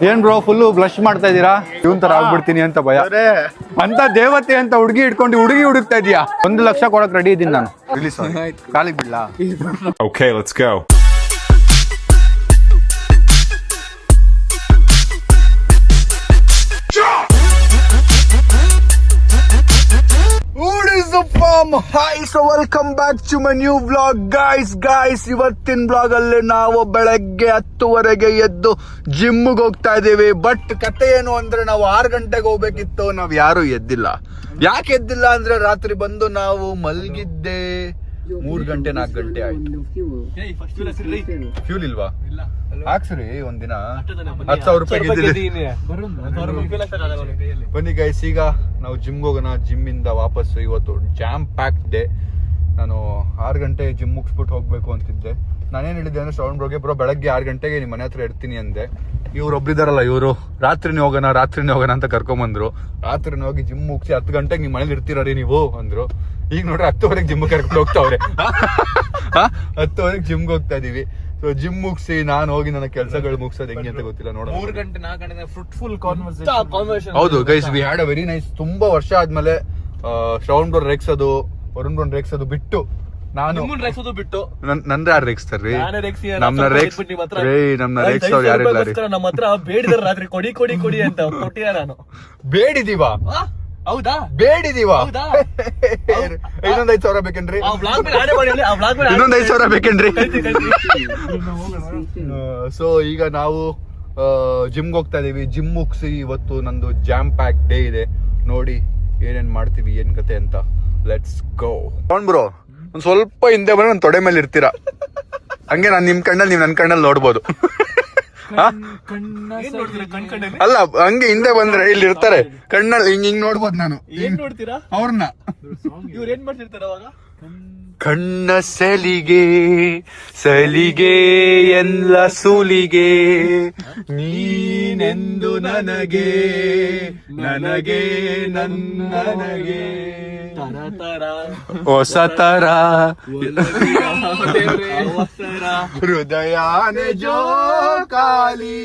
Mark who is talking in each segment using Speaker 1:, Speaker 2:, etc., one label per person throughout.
Speaker 1: ಏನ್ bro full blush ಮಾಡ್ತಾ ಇದೀರಾ? ಇವನ್ ತರ ಆಗ್ಬಿಡ್ತೀನಿ ಅಂತ ಭಯ. ಅಂತ ದೇವತೆ ಅಂತ ಹುಡುಗಿ ಇಟ್ಕೊಂಡು ಹುಡುಗಿ ಹುಡುಕ್ತಾ ಇದೀಯಾ? 1 ಲಕ್ಷ ಕೊಡಕ್ ರೆಡಿ ಇದೀನಿ ನಾನು. ಕಾಲಿಗೆ ಬಿಡ್ಲಾ?
Speaker 2: Okay, let's go.
Speaker 1: What is up fam? Hi, so welcome back to my new vlog guys. ಇವತ್ತಿನ ಬ್ಲಾಗ್ ಅಲ್ಲಿ ನಾವು ಬೆಳಗ್ಗೆ 10:30 ಎದ್ದು ಜಿಮ್ಗೆ ಹೋಗ್ತಾ ಇದೀವಿ. ಬಟ್ ಕತೆ ಏನು ಅಂದ್ರೆ ನಾವು 6 ಗಂಟೆಗೆ ಹೋಗ್ಬೇಕಿತ್ತು, ನಾವ್ ಯಾರು ಎದ್ದಿಲ್ಲ. ಯಾಕೆ ಎದ್ದಿಲ್ಲ ಅಂದ್ರೆ ರಾತ್ರಿ ಬಂದು ನಾವು ಮಲ್ಗಿದ್ದೆ 3 ಗಂಟೆ 4 ಗಂಟೆ ಆಯ್ತು. ಫ್ಯೂಲ್ ಇಲ್ವಾ? ಹಾಕ್ಸ್ರಿ ಒಂದಿನ 10,000 ರೂಪಾಯಿ. ಬನ್ನಿ ಗೈಸ್, ಈಗ ನಾವು ಜಿಮ್ಗೆ ಹೋಗೋಣ. ಜಿಮ್ ಇಂದ ವಾಪಸ್ ಇವತ್ತು ಜಾಮ್ ಪ್ಯಾಕ್ ಡೇ. ನಾನು 6 ಗಂಟೆ ಜಿಮ್ ಮುಗಿಸ್ಬಿಟ್ಟು ಹೋಗ್ಬೇಕು ಅಂತಿದ್ದೆ. ನಾನೇನ್ ಹೇಳಿದ್ದೆ ಅಂದ್ರೆ ಶ್ರವಣ್ ಬ್ರೋಗೆ, ಬ್ರೋ ಬೆಳಗ್ಗೆ 6 ಗಂಟೆಗೆ ನಿಮ್ಮ ಮನೆ ಹತ್ರ ಇರ್ತೀನಿ ಅಂದೆ. ಇವ್ರು ಒಬ್ರಿದಾರಲ್ಲ, ಇವರು ರಾತ್ರಿನೇ ಹೋಗೋಣ ಅಂತ ಕರ್ಕೊಂಬಂದ್ರು. ರಾತ್ರಿನೇ ಹೋಗಿ ಜಿಮ್ ಮುಗಿಸಿ 10 ಗಂಟೆಗೆ ನಿಮ್ಮ ಮನೇಲಿ ಇರ್ತೀರಿ ನೀವು ಅಂದ್ರು. ಈಗ ನೋಡ್ರಿ 10:00 ಜಿಮ್ ಕರ್ಕೊಂಡು ಹೋಗ್ತಾವ್ರೆ. 10:00 ಜಿಮ್ಗೆ ಹೋಗ್ತಾ ಇದೀವಿ. ಸೊ ಜಿಮ್ ಮುಗಿಸಿ ನಾನು ಹೋಗಿ ನನ್ನ ಕೆಲಸಗಳು ಮುಗಿಸೋದು ಹೆಂಗೆ ಅಂತ ಗೊತ್ತಿಲ್ಲ. ನೋಡೋಣ.
Speaker 3: 3 ಗಂಟೆ 4 ಗಂಟೆ ಫ್ರೂಟ್ಫುಲ್ ಕಾನ್ವರ್ಸೇಷನ್.
Speaker 1: ಹೌದು guys, we had a very nice. ತುಂಬಾ ವರ್ಷ ಆದ್ಮೇಲೆ ಶ್ರವಣ್ ಬ್ರೋ ರೇಗ್ಸೋದು, ವರುಣ್ ಬ್ರೋ ರೇಗ್ಸೋದು ಬಿಟ್ಟು ನಾನು ನಂದ್ರೆ ಯಾರು ರೇಗ್ಸ್ತಾರ್ರಿ? ನಮ್ನ ರೇಗ್ಸ್ ಅವ್ರು ಯಾರಿಲ್ಲ ರೀ.
Speaker 3: ನಮ್ಮ ಹತ್ರ ಬೇಡಿದಾರ ರಾತ್ರಿ ಕೊಡಿ ಅಂತ ಕೊಟ್ಟಿಯ. ನಾನು
Speaker 1: ಬೇಡಿದೀವಾ?
Speaker 3: ಹೌದಾ?
Speaker 1: ಬೇಡಿದೀವಾ? ಇನ್ನೊಂದ್ 5,000 ಬೇಕೇನ್ರಿ? ಇನ್ನೊಂದ್ 5,000 ಬೇಕೇನ್ರಿ? ಸೊ ಈಗ ನಾವು ಜಿಮ್ಗೆ ಹೋಗ್ತಾ ಇದೀವಿ. ಜಿಮ್ ಮುಗಿಸಿ ಇವತ್ತು ನಂದು ಜಾಮ್ ಪ್ಯಾಕ್ ಡೇ ಇದೆ. ನೋಡಿ ಏನೇನ್ ಮಾಡ್ತೀವಿ, ಏನ್ ಕತೆ ಅಂತ. Let's go. ಬ್ರೋ ಒಂದ್ ಸ್ವಲ್ಪ ಹಿಂದೆ ಬಂದ್ರೆ ನನ್ ತೊಡೆ ಮೇಲೆ ಇರ್ತೀರಾ. ಹಂಗೆ ನಾನ್ ನಿಮ್ ಕಣ್ಣಲ್ಲಿ, ನೀವ್ ನನ್ ಕಣ್ಣಲ್ಲಿ ನೋಡ್ಬೋದು. ಅಲ್ಲ, ಹಂಗೆ ಹಿಂದೆ ಬಂದ್ರೆ ಇಲ್ಲಿ ಇರ್ತಾರೆ ಕಣ್ಣಲ್ಲಿ ಹಿಂಗ್ ನೋಡ್ಬೋದು. ನಾನು ಅವ್ರನ್ನ
Speaker 3: ಇವ್ರು ಏನ್ ಮಾಡ್ತಿರ್ತಾರ ಅವಾಗ?
Speaker 1: ಕಣ್ಣ ಸಲಿಗೆ ಎಲ್ಲ ಸೂಲಿಗೆ ನೀನೆಂದು ನನಗೆ ನನಗೆ ಹೊಸ ತರ ಹೃದಯಾನೆ ಜೋ ಕಾಲಿ.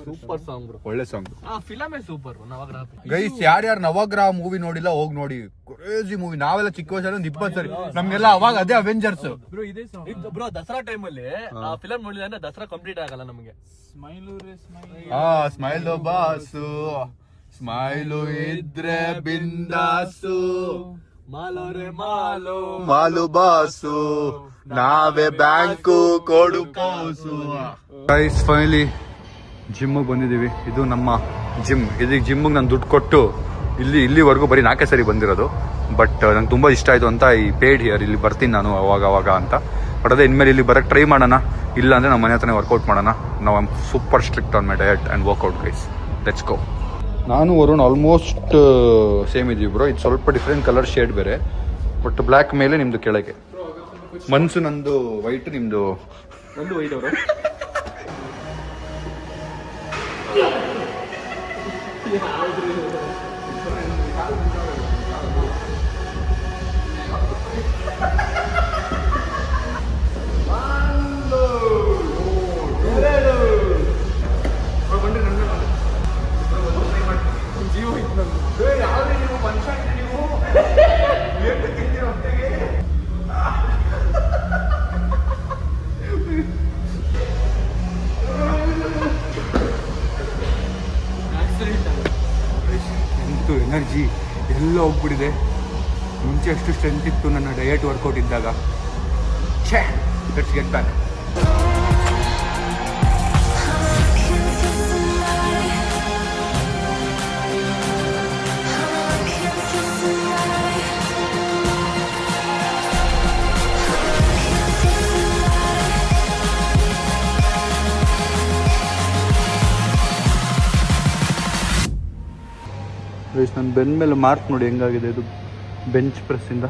Speaker 3: ಸೂಪರ್ ಸಾಂಗ್ ಬ್ರೋ,
Speaker 1: ಒಳ್ಳೆ ಸಾಂಗ್.
Speaker 3: ಫಿಲಮೇ ಸೂಪರ್. ನವಗ್ರಹ
Speaker 1: ಗೈಸ್, ಯಾರ್ಯಾರು ನವಗ್ರಹ ಮೂವಿ ನೋಡಿಲ್ಲ ಹೋಗಿ ನೋಡಿ. Crazy movie. ನಾವೆಲ್ಲ ಚಿಕ್ಕ ವಯಸ್ಸಲ್ಲಿ 20 ಸರಿ, ನಮ್ಗೆಲ್ಲ ಅವಾಗ ಅದೇ ಅವೆಂಜರ್ಸ್.
Speaker 3: ಬ್ರೋ ದಸರಾ ಟೈಮ್ ಅಲ್ಲಿ ಆ ಫಿಲಂ ನೋಡಿದ್ರೆ ಅಂದ್ರೆ ದಸರಾ ಕಂಪ್ಲೀಟ್ ಆಗಲ್ಲ ನಮಗೆ.
Speaker 1: ಸ್ಮೈಲು ಬಾಸು, ಸ್ಮೈಲು ಇದ್ರೆ ಬಿಂದಾಸು, ಮಾಲು ಬಾಸು, ನಾವೇ ಬ್ಯಾಂಕು ಕೊಡು ಪೋಸು. ಗೈಸ್ ಫೈನಲಿ ಜಿಮ್ಗೆ ಬಂದಿದ್ದೀವಿ. ಇದು ನಮ್ಮ ಜಿಮ್. ಇದಕ್ಕೆ ಜಿಮ್ಗೆ ನಾನು ದುಡ್ಡು ಕೊಟ್ಟು ಇಲ್ಲಿವರೆಗೂ ಬರೀ 4 ಸರಿ ಬಂದಿರೋದು. ಬಟ್ ನಂಗೆ ತುಂಬ ಇಷ್ಟ ಆಯಿತು ಅಂತ ಈ ಪೇಡ್ ಹಿಯರ್ ಇಲ್ಲಿ ಬರ್ತೀನಿ ನಾನು ಅವಾಗ ಅಂತ. ಬಟ್ ಅದೇ ಇನ್ಮೇಲೆ ಇಲ್ಲಿ ಬರೋಕ್ಕೆ ಟ್ರೈ ಮಾಡೋಣ. ಇಲ್ಲ ಅಂದರೆ ನಮ್ಮ ಮನೆ ಹತ್ರನೇ ವರ್ಕೌಟ್ ಮಾಡೋಣ. ನಾವು super strict on my diet and workout guys. Let's go. ನಾನು ವರುಣ್ ಆಲ್ಮೋಸ್ಟ್ ಸೇಮ್ ಇದೀವಿ ಬ್ರೋ. ಇದು ಸ್ವಲ್ಪ ಡಿಫ್ರೆಂಟ್ ಕಲರ್ ಶೇಡ್ ಬೇರೆ. ಬಟ್ ಬ್ಲ್ಯಾಕ್ ಮೇಲೆ ನಿಮ್ಮದು ಕೆಳಗೆ. ಮನ್ಸು ನಂದು ವೈಟ್, ನಿಮ್ಮದು
Speaker 3: ನಂದು ವೈಟ್. ಅವರು
Speaker 1: ಎನರ್ಜಿ ಎಲ್ಲ ಹೋಗ್ಬಿಟ್ಟಿದೆ. ಮುಂಚೆ ಅಷ್ಟು ಸ್ಟ್ರೆಂತ್ ಇತ್ತು ನನ್ನ ಡಯಟ್ ವರ್ಕೌಟ್ ಇದ್ದಾಗ. Let's get back. ನನ್ನ ಬೆನ್ನ ಮೇಲೆ ಮಾರ್ಕ್ ನೋಡಿ ಹೆಂಗಾಗಿದೆ. ಇದು ಬೆಂಚ್ ಪ್ರೆಸ್ ಇಂದ.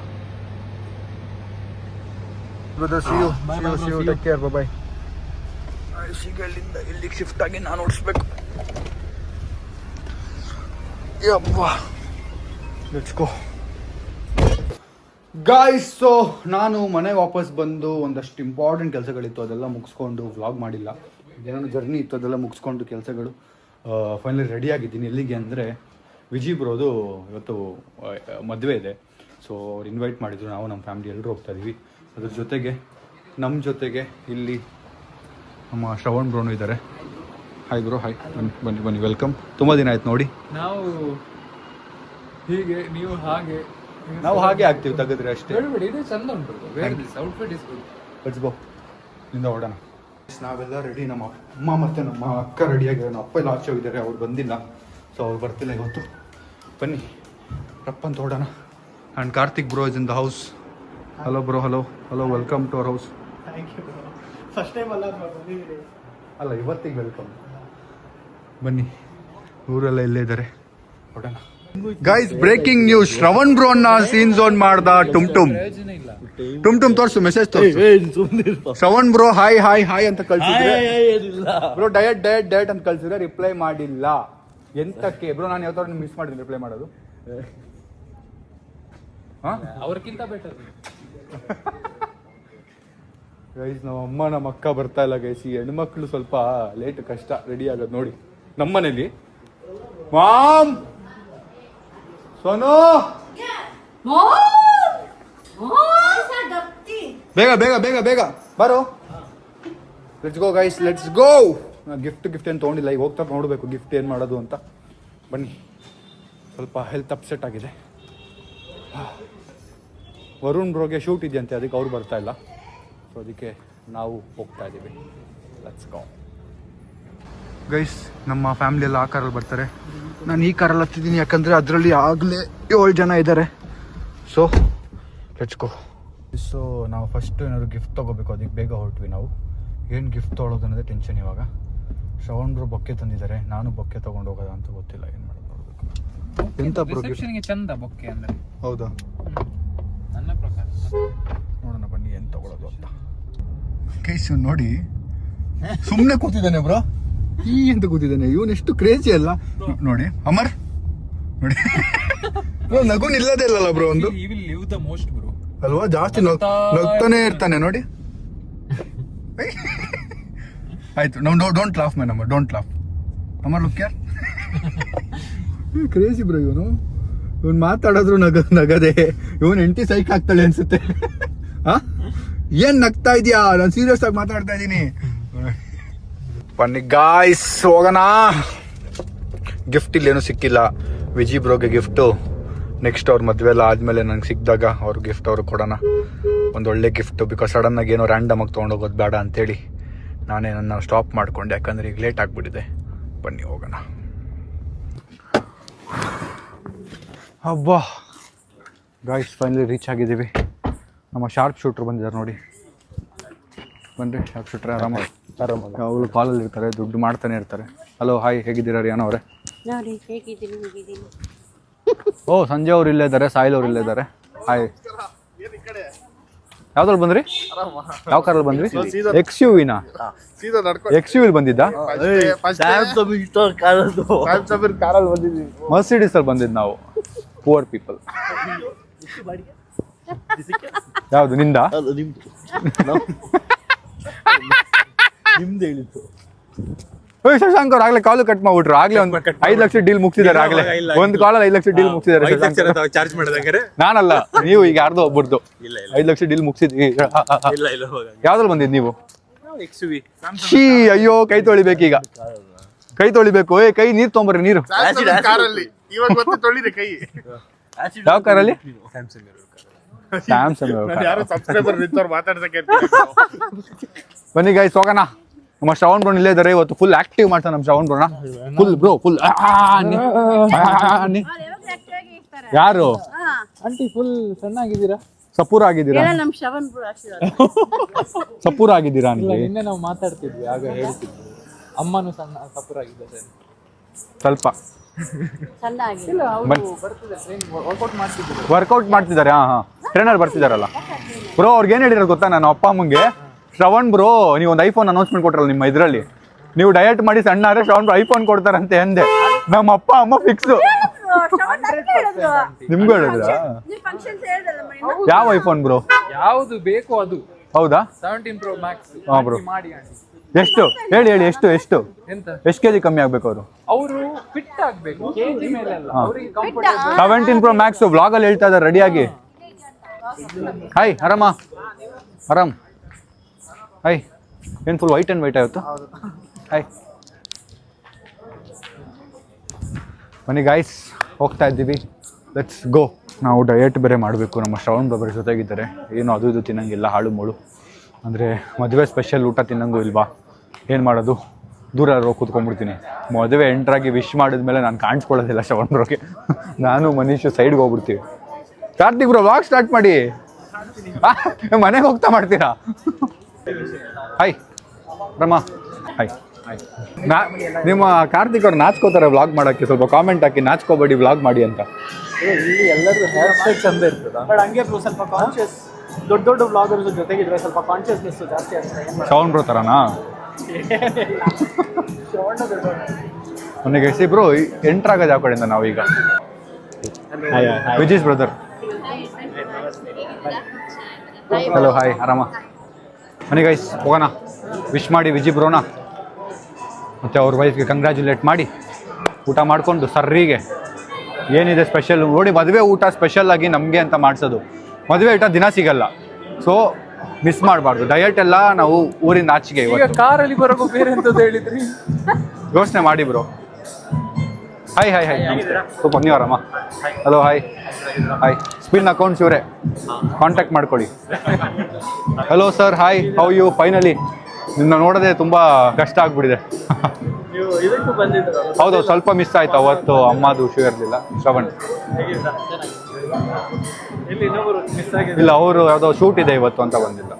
Speaker 1: ಇಲ್ಲಿಗೆ ಶಿಫ್ಟ್ ಆಗಿ ನಾನು ಓಡಿಸ್ಬೇಕು. Let's go. ಗಾಯ್ಸ್, ಸೊ ನಾನು ಮನೆಗೆ ವಾಪಸ್ ಬಂದು ಒಂದಷ್ಟು ಇಂಪಾರ್ಟೆಂಟ್ ಕೆಲಸಗಳಿತ್ತು, ಅದೆಲ್ಲ ಮುಗಿಸ್ಕೊಂಡು ವ್ಲಾಗ್ ಮಾಡಿಲ್ಲ. ಏನೇನೋ ಜರ್ನಿ ಇತ್ತು, ಅದೆಲ್ಲ ಮುಗಿಸ್ಕೊಂಡು ಕೆಲಸಗಳು ಫೈನಲಿ ರೆಡಿ ಆಗಿದ್ದೀನಿ. ಎಲ್ಲಿಗೆ ಅಂದರೆ ವಿಜಿ ಬ್ರೋದು ಇವತ್ತು ಮದುವೆ ಇದೆ. ಸೊ ಅವ್ರು ಇನ್ವೈಟ್ ಮಾಡಿದ್ರು, ನಾವು ನಮ್ಮ ಫ್ಯಾಮಿಲಿ ಎಲ್ಲರೂ ಹೋಗ್ತಾ ಇದ್ದೀವಿ. ಅದ್ರ ಜೊತೆಗೆ ನಮ್ಮ ಜೊತೆಗೆ ಇಲ್ಲಿ ನಮ್ಮ ಶ್ರವಣ್ ಬ್ರೋನು ಇದ್ದಾರೆ. ಹಾಯ್ ಬ್ರೋ, ಹಾಯ್, ಬನ್ನಿ ಬನ್ನಿ ಬನ್ನಿ, ವೆಲ್ಕಮ್. ತುಂಬ ದಿನ ಆಯ್ತು ನೋಡಿ.
Speaker 4: ನಾವು ಹೀಗೆ, ನೀವು ಹಾಗೆ,
Speaker 1: ನಾವು ಹಾಗೆ ಆಗ್ತೀವಿ ತೆಗೆದ್ರೆ ಅಷ್ಟೇ.
Speaker 4: ಇದು ಚಂದ ಉಂಟು. Outfit is good.
Speaker 1: Let's go, ಇಲ್ಲಿಂದ ಹೊರಡೋಣ. ನಾವೆಲ್ಲ ರೆಡಿ, ನಮ್ಮ ಅಮ್ಮ ಮತ್ತು ನಮ್ಮ ಅಕ್ಕ ರೆಡಿಯಾಗಿದ್ದಾರೆ. ನಮ್ಮ ಅಪ್ಪ ಎಲ್ಲ ಆಚೆ ಹೋಗಿದ್ದಾರೆ, ಅವ್ರು ಬಂದಿಲ್ಲ. ಸೊ ಅವ್ರು ಬರ್ತಿಲ್ಲ ಇವತ್ತು. ಬನ್ನಿ ರಪ್ಪಂತ ಹೊರಡೋಣ. And Karthik bro is in the house. Hello bro, hello hello, welcome to our house.
Speaker 3: First time
Speaker 1: ಅಲ್ಲ, ಇವತ್ತಿಗೆ ವೆಲ್ಕಮ್. ಬನ್ನಿ, ಊರೆಲ್ಲ ಇಲ್ಲೇ ಇದ್ದಾರೆ, ಹೊರಡೋಣ. Guys, breaking news, Shravan bro ಅನ್ನ ಸೀನ್ ಝೋನ್ ಮಾಡ್ದ ಟುಮ್ ಟುಮ್. ಟುಮ್ ಟುಮ್ ತೋರ್ಸು, ಮೆಸೇಜ್ ತೋರ್ಸು. Shravan bro hi hi hi ಅಂತ ಕಳ್ಸಿದ್ರೆ, ಬ್ರೋ ಡಯಟ್ ಡಯಟ್ ಡಯಟ್ ಅಂತ ಕಳ್ಸಿದ್ರೆ ರಿಪ್ಲೈ ಮಾಡಿಲ್ಲ. ಎಂತಕ್ಕೆ ಬ್ರೋ? ನಾನು ಯಾವತ್ತಾದ್ರು ಮಿಸ್ ಮಾಡಿದ್ದೀನಿ ರಿಪ್ಲೈ ಮಾಡೋದು.
Speaker 4: ಅವ್ರಕ್ಕಿಂತ ಬೆಟರ್.
Speaker 1: ಗೈಸ್, ನಮ್ಮ ಅಮ್ಮ ನಮ್ಮ ಅಕ್ಕ ಬರ್ತಾ ಇಲ್ಲ ಗೈಸ್. ಈ ಹೆಣ್ಮಕ್ಳು ಸ್ವಲ್ಪ ಲೇಟ್, ಕಷ್ಟ ರೆಡಿ ಆಗೋದು ನೋಡಿ. ನಮ್ಮ ಮನೇಲಿ ಮಾಮ್, ಸೋನು, ಬೇಗ ಬೇಗ ಬೇಗ ಬೇಗ ಬರೋ. Let's go guys, let's go. Gift ಏನು ತೊಗೊಂಡಿಲ್ಲ, ಈಗ ಹೋಗ್ತಾ ನೋಡಬೇಕು ಗಿಫ್ಟ್ ಏನು ಮಾಡೋದು ಅಂತ. ಬನ್ನಿ, ಸ್ವಲ್ಪ ಹೆಲ್ತ್ ಅಪ್ಸೆಟ್ ಆಗಿದೆ. ವರುಣ್ ಬ್ರೋಗೆ ಶೂಟ್ ಇದೆಯಂತೆ, ಅದಕ್ಕೆ ಅವ್ರು ಬರ್ತಾ ಇಲ್ಲ. ಸೊ ಅದಕ್ಕೆ ನಾವು ಹೋಗ್ತಾ ಇದ್ದೀವಿ. Let's go guys. ನಮ್ಮ ಫ್ಯಾಮಿಲಿ ಎಲ್ಲ ಆ ಕಾರಲ್ಲಿ ಬರ್ತಾರೆ, ನಾನು ಈ ಕಾರಲ್ಲಿ ಹತ್ತಿದ್ದೀನಿ, ಯಾಕಂದರೆ ಅದರಲ್ಲಿ ಆಗಲೇ 7 ಜನ ಇದ್ದಾರೆ. So let's go. ಸೊ ನಾವು ಫಸ್ಟು ಏನಾದ್ರು ಗಿಫ್ಟ್ ತೊಗೋಬೇಕು, ಅದಕ್ಕೆ ಬೇಗ ಹೊರಟ್ವಿ ನಾವು. ಏನು ಗಿಫ್ಟ್ ತೊಗೊಳೋದು ಅನ್ನೋದೇ ಟೆನ್ಷನ್ ಇವಾಗ. ಶ್ರವಣ್ರು ಬೊಕ್ಕೆ ತಂದಿದ್ದಾರೆ, ನಾನು ಬೊಕ್ಕೆ ತೊಗೊಂಡು ಹೋಗೋದ ಅಂತ ಗೊತ್ತಿಲ್ಲ, ಏನು ಮಾಡೋದು ನೋಡಬೇಕು. ಎಂತ
Speaker 4: ರಿಸೆಪ್ಷನ್ಗೆ ಚಂದ ಬೊಕ್ಕೆ ಅಂದರೆ.
Speaker 1: ಹೌದಾ?
Speaker 4: ನನ್ನ ಪ್ರಕಾರ
Speaker 1: ನೋಡೋಣ ಬನ್ನಿ ಏನು ತೊಗೊಳೋದು ಅಂತ. ಗೈಸ್ ನೋಡಿ, ಸುಮ್ಮನೆ ಕೂತಿದ್ದಾನೆ ಬ್ರೋ, ಈ ಅಂತ ಕೂತಿದ್ದಾನೆ. ಇವನು ಎಷ್ಟು ಕ್ರೇಜಿ ಅಲ್ಲ ನೋಡಿ. ಅಮರ್ ನೋಡಿ, ನಗು ನಿಲ್ಲದೇ ಇಲ್ಲಲ್ಲ ಬ್ರೋ ಒಂದು.
Speaker 4: You will live the most bro
Speaker 1: ಅಲ್ವಾ? ಜಾಸ್ತಿ ನಗ್ತಾನೆ ಇರ್ತಾನೆ ನೋಡಿ. ಆಯ್ತು, ನಾವು don't laugh man, Amar don't laugh. Amar look ಯಾರ್, ಕ್ರೇಜಿ ಬ್ರೋ ಇವನು. ಇವನು ಮಾತಾಡೋದ್ರು ನಗದೆ. ಇವನು ಹೆಂಡತಿ ಸೈಕ್ ಆಗ್ತಾಳೆ ಅನ್ಸುತ್ತೆ. ಏನ್ ನಗ್ತಾ ಇದೀಯಾ? ನಾನು ಸೀರಿಯಸ್ ಆಗಿ ಮಾತಾಡ್ತಾ ಇದ್ದೀನಿ. ಬನ್ನಿ ಗಾಯ್ಸ್, ಹೋಗೋಣ. ಗಿಫ್ಟ್ ಇಲ್ಲೇನು ಸಿಕ್ಕಿಲ್ಲ. ವಿಜಿ ಬ್ರೋಗೆ ಗಿಫ್ಟು ನೆಕ್ಸ್ಟ್ ಅವ್ರ ಮದುವೆ ಎಲ್ಲ ಆದಮೇಲೆ ನಂಗೆ ಸಿಕ್ಕಿದಾಗ ಅವ್ರ ಗಿಫ್ಟ್ ಅವ್ರಿಗೆ ಕೊಡೋಣ. ಒಂದು ಒಳ್ಳೆ ಗಿಫ್ಟು. ಬಿಕಾಸ್ ಸಡನ್ನಾಗಿ ಏನೋ ರ್ಯಾಂಡಮ್ ಆಗಿ ತೊಗೊಂಡೋಗೋದು ಬೇಡ ಅಂತೇಳಿ ನಾನೇ ನನ್ನ ಸ್ಟಾಪ್ ಮಾಡ್ಕೊಂಡೆ, ಯಾಕಂದರೆ ಈಗ ಲೇಟ್ ಆಗಿಬಿಟ್ಟಿದೆ. ಬನ್ನಿ ಹೋಗೋಣ. ಅಬ್ಬಾ ಗಾಯ್ಸ್, ಫೈನಲಿ ರೀಚ್ ಆಗಿದ್ದೀವಿ. ನಮ್ಮ ಶಾರ್ಪ್ ಶೂಟ್ರು ಬಂದಿದ್ದಾರೆ ನೋಡಿ. ಬನ್ರಿ ಶಾರ್ಪ್ ಶೂಟ್ರೆ. ಆರಾಮಾಗಿ ಅವಳು ಕಾಲಲ್ಲಿ ಇರ್ತಾರೆ, ದುಡ್ಡು ಮಾಡ್ತಾನೆ ಇರ್ತಾರೆ. ಹಲೋ, ಹಾಯ್, ಹೇಗಿದ್ದೀರಾ ರಿಯಾನ ಅವರೇ? ಓ, ಸಂಜೆ ಅವ್ರು ಇಲ್ಲೇ ಇದ್ದಾರೆ, ಸಾಯಿಲ್ ಅವ್ರು ಇಲ್ಲೇ ಇದ್ದಾರೆ. ಹಾಯ್. ಯಾವ್ದ್ರಲ್ಲಿ ಬಂದ್ರಿ? ಯಾವ ಕಾರಲ್ಲಿ ಬಂದ್ರಿ? XUV-ನಾ? XUV ಬಂದಿದ್ದ? ಮರ್ಸಿಡೀಸ್ ಅಲ್ಲಿ ಬಂದಿದ್ದು ನಾವು, ಪುವರ್ ಪೀಪಲ್. ಯಾವ್ದು ನಿಂದ?
Speaker 3: ನಿಮ್ದು ಹೇಳಿತ್ತು.
Speaker 1: ಶಶಾಂಕ್ ಅವ್ರು ಆಗ್ಲೇ ಕಾಲು ಕಟ್ ಮಾಡ್ಬಿಟ್ರು. ಆಗ್ಲೇ ಒಂದು 5 ಲಕ್ಷ ಡೀಲ್ ಮುಗಿಸಿದ್ದಾರೆ. ಆಗ್ಲೇ ಒಂದು ಕಾಲಲ್ಲಿ 5 ಲಕ್ಷ ಡೀಲ್ ಮುಗಿಸಿದ್ದಾರೆ.
Speaker 3: ಚಾರ್ಜ್ ಮಾಡಿದಂಗೆ
Speaker 1: ನಾನಲ್ಲ, ನೀವು ಈಗ ಯಾರ್ದೋ ಒಬ್ಬರದು 5 ಲಕ್ಷ ಡೀಲ್ ಮುಗಿಸಿದ್ವಿ. ಯಾವ್ದ್ರಲ್ಲಿ ಬಂದಿದ್ ನೀವು? ಶೀ, ಅಯ್ಯೋ, ಕೈ ತೊಳಿಬೇಕೀಗ, ಕೈ ತೊಳಿಬೇಕು. ಕೈ ನೀರ್ ತೊಗೊಂಬರ್ರಿ, ನೀರು. ಯಾವ ಕಾರಲ್ಲಿ? ಸ್ಯಾಮ್ಸಂಗ್. ಬನ್ನಿ ಗೈಸ್, ಹೋಗೋಣ. ನಮ್ಮ ಶ್ರವಣ್ ಬ್ರೋ ಇಲ್ಲೇ ಇದ್ದಾರೆ. ಇವತ್ತು ಫುಲ್ ಆಕ್ಟಿವ್ ಮಾಡ್ತಾನೆ ನಮ್ಮ ಶ್ರವಣ್ ಬ್ರೋನ. Full bro, full. ಯಾರು
Speaker 4: ಆಂಟಿ? ಫುಲ್ ಸಣ್ಣಾಗಿದ್ದೀರಾ,
Speaker 1: ಸಪೂರ ಆಗಿದ್ದೀರಾ? ಸಪೂರ ಆಗಿದ್ದೀರಾ?
Speaker 4: ನಿನ್ನೆ ನಾವು ಮಾತಾಡ್ತಿದ್ವಿ, ಆಗ ಹೇಳ್ತಿದ್ವಿ ಅಮ್ಮನು ಸಣ್ಣ ಸಪೂರ ಆಗಿದ್ದಾರೆ
Speaker 1: ಸ್ವಲ್ಪ. ವರ್ಕೌಟ್ ಮಾಡ್ತಿದ್ದಾರೆ. ಟ್ರೈನರ್ ಬರ್ತಿದಾರಲ್ಲ ಬ್ರೋ. ಅವ್ರಿಗೆ ಏನ್ ಹೇಳಿರೋ ಗೊತ್ತಾ? ನಾನು ಅಪ್ಪ ಅಮ್ಮಂಗೆ, ಶ್ರವಣ್ ಬ್ರೋ ನೀವು ಒಂದು ಐಫೋನ್ ಅನೌನ್ಸ್ಮೆಂಟ್ ಕೊಟ್ರಲ್ಲ ನಿಮ್ಮ ಇದರಲ್ಲಿ, ನೀವು ಡಯಟ್ ಮಾಡಿ ಸಣ್ಣ ಆದ್ರೆ ಶ್ರವಣ್ ಬ್ರೋ ಐಫೋನ್ ಕೊಡ್ತಾರಂತೆ ಅಂದೆ. ನಮ್ಮ ಅಪ್ಪ ಅಮ್ಮ ಫಿಕ್ಸ್. ನಿಮ್ಗೂ ಹೇಳಿದ್ರಾ? ಯಾವ ಐಫೋನ್ ಬ್ರೋ?
Speaker 4: ಯಾವುದು ಬೇಕು ಅದು.
Speaker 1: ಹೌದಾ?
Speaker 4: 17 Pro Max
Speaker 1: ಹಾ ಬ್ರೋ.
Speaker 4: ಮಾಡಿ ಆಂಟಿ.
Speaker 1: ಎಷ್ಟು ಹೇಳಿ ಎಷ್ಟು
Speaker 4: ಎಂತ
Speaker 1: ಎಷ್ಟು ಕೆಜಿ ಕಮ್ಮಿ ಆಗ್ಬೇಕು ಅವರು?
Speaker 4: ಅವರು ಫಿಟ್ ಆಗ್ಬೇಕು, ಕೆಜಿ ಮೇಲೆ ಅಲ್ಲ, ಅವರಿಗೆ ಕಂಫರ್ಟಬಲ್.
Speaker 1: 17 Pro Max ವ್ಲಾಗ್ ಅಲ್ಲಿ ಹೇಳ್ತಾ ಇದ್ದಾರೆ ರೆಡಿಯಾಗಿ. ಹಾಯ್ ಆರಾಮ? ಆರಾಮ್. ಹಾಯ್ ಏನು ಫುಲ್ ವೈಟ್ ಆ್ಯಂಡ್ ವೈಟ್ ಆಯಿತು? ಹಾಯ್ ಬನ್ನಿ ಗಾಯ್ಸ್, ಹೋಗ್ತಾ ಇದ್ದೀವಿ, ಲೆಟ್ಸ್ ಗೋ. ನಾವು ಡಯಟ್ ಬೇರೆ ಮಾಡಬೇಕು. ನಮ್ಮ ಶ್ರವಣ್ ಬ್ರದರ್ ಜೊತೆಗಿದ್ದಾರೆ. ಏನು ಅದು ಇದು ತಿನ್ನಂಗಿಲ್ಲ, ಹಾಳು ಮೂಳು. ಅಂದರೆ ಮದುವೆ ಸ್ಪೆಷಲ್ ಊಟ ತಿನ್ನಂಗೂ ಇಲ್ವಾ, ಏನು ಮಾಡೋದು, ದೂರ ಹೋಗಿ ಕೂತ್ಕೊಂಡ್ಬಿಡ್ತೀನಿ. ಮದುವೆ ಎಂಟ್ರಾಗಿ ವಿಶ್ ಮಾಡಿದ್ಮೇಲೆ ನಾನು ಕಾಣಿಸ್ಕೊಳ್ಳೋದಿಲ್ಲ ಶ್ರವಣ್ ಬ್ರೋಗೆ. ನಾನು ಮನೀಶು ಸೈಡ್ಗೆ ಹೋಗ್ಬಿಡ್ತೀವಿ. ಕಾರ್ತಿಕ್ ಬ್ರೋ ವ್ಲಾಗ್ ಸ್ಟಾರ್ಟ್ ಮಾಡಿ. ಮನೆಗೆ ಹೋಗ್ತಾ ಮಾಡ್ತೀರಾ? ಹಾಯ್ ರಮಾ. ಹಾಯ್. ನಿಮ್ಮ ಕಾರ್ತಿಕ್ ಅವ್ರು ನಾಚ್ಕೋತಾರೆ ವ್ಲಾಗ್ ಮಾಡೋಕ್ಕೆ. ಸ್ವಲ್ಪ ಕಾಮೆಂಟ್ ಹಾಕಿ, ನಾಚ್ಕೋಬೇಡಿ ವ್ಲಾಗ್ ಮಾಡಿ ಅಂತ.
Speaker 4: ಇಲ್ಲಿ ಎಲ್ಲರೂ ಹೇರ್ ಸ್ಟೈಲ್ ಚಂದ ಇರ್ತದ.
Speaker 3: ಬಟ್ ಹಂಗೆ ಸ್ವಲ್ಪ ಕಾನ್ಶಿಯಸ್, ದೊಡ್ಡ ವ್ಲಾಗರ್ಸ್ ಜೊತೆಗಿದ್ರೆ ಸ್ವಲ್ಪ ಕಾನ್ಶಿಯಸ್ನೆಸ್ ಜಾಸ್ತಿ ಆಗ್ತದೆ.
Speaker 1: ಶ್ರವಣ್ ಬ್ರೋ ಥರನಾ? ನನಗೆ ಸಿ ಬ್ರೋ ಎಂಟ್ರಾಗೋದು ಯಾವ ಕಡೆಯಿಂದ ನಾವೀಗ? ವಿಜೀಶ್ ಬ್ರದರ್. ಹಲೋ ಹಾಯ್ ಆರಾಮ? ಮನೆ ಗೈಸ್ ಹೋಗೋಣ, ವಿಶ್ ಮಾಡಿ ವಿಜಿ ಬ್ರೋನ ಮತ್ತು ಅವ್ರ ವೈಫ್ಗೆ ಕಂಗ್ರ್ಯಾಚುಲೇಟ್ ಮಾಡಿ ಊಟ ಮಾಡಿಕೊಂಡು ಸರ್ರಿಗೆ ಏನಿದೆ ಸ್ಪೆಷಲ್ ನೋಡಿ. ಮದುವೆ ಊಟ ಸ್ಪೆಷಲ್ಲಾಗಿ ನಮಗೆ ಅಂತ ಮಾಡಿಸೋದು. ಮದುವೆ ಊಟ ದಿನ ಸಿಗಲ್ಲ, ಸೊ ಮಿಸ್ ಮಾಡಬಾರ್ದು. ಡಯಟ್ ಎಲ್ಲ ನಾವು ಊರಿಂದ ಆಚೆಗೆ
Speaker 4: ಈಗ ಕಾರಲ್ಲಿ ಬರೋಕು ಬೇರೆ ಎಂತದ್ದು ಹೇಳಿದ್ರಿ?
Speaker 1: ಯೋಚನೆ ಮಾಡಿ ಬ್ರೋ. ಹಾಯ್ ಹಾಯ್ ಹಾಯ್ ಸ್ವಲ್ಪ ನೀವು ಆರಾಮ? Hello hi hi. Spin accounts ಇವರೇ, ಕಾಂಟ್ಯಾಕ್ಟ್ ಮಾಡ್ಕೊಳ್ಳಿ. Hello sir, hi, how you? Finally ನಿನ್ನ ನೋಡೋದೇ ತುಂಬ ಕಷ್ಟ ಆಗ್ಬಿಟ್ಟಿದೆ. ಹೌದು, ಸ್ವಲ್ಪ ಮಿಸ್ ಆಯ್ತು ಅವತ್ತು. ಅಮ್ಮದು ಶೂ ಇರಲಿಲ್ಲ. ಶ್ರವಣ್ ಇಲ್ಲ, ಅವರು ಯಾವುದೋ ಶೂಟ್ ಇದೆ ಇವತ್ತು ಅಂತ ಬಂದಿಲ್ಲ.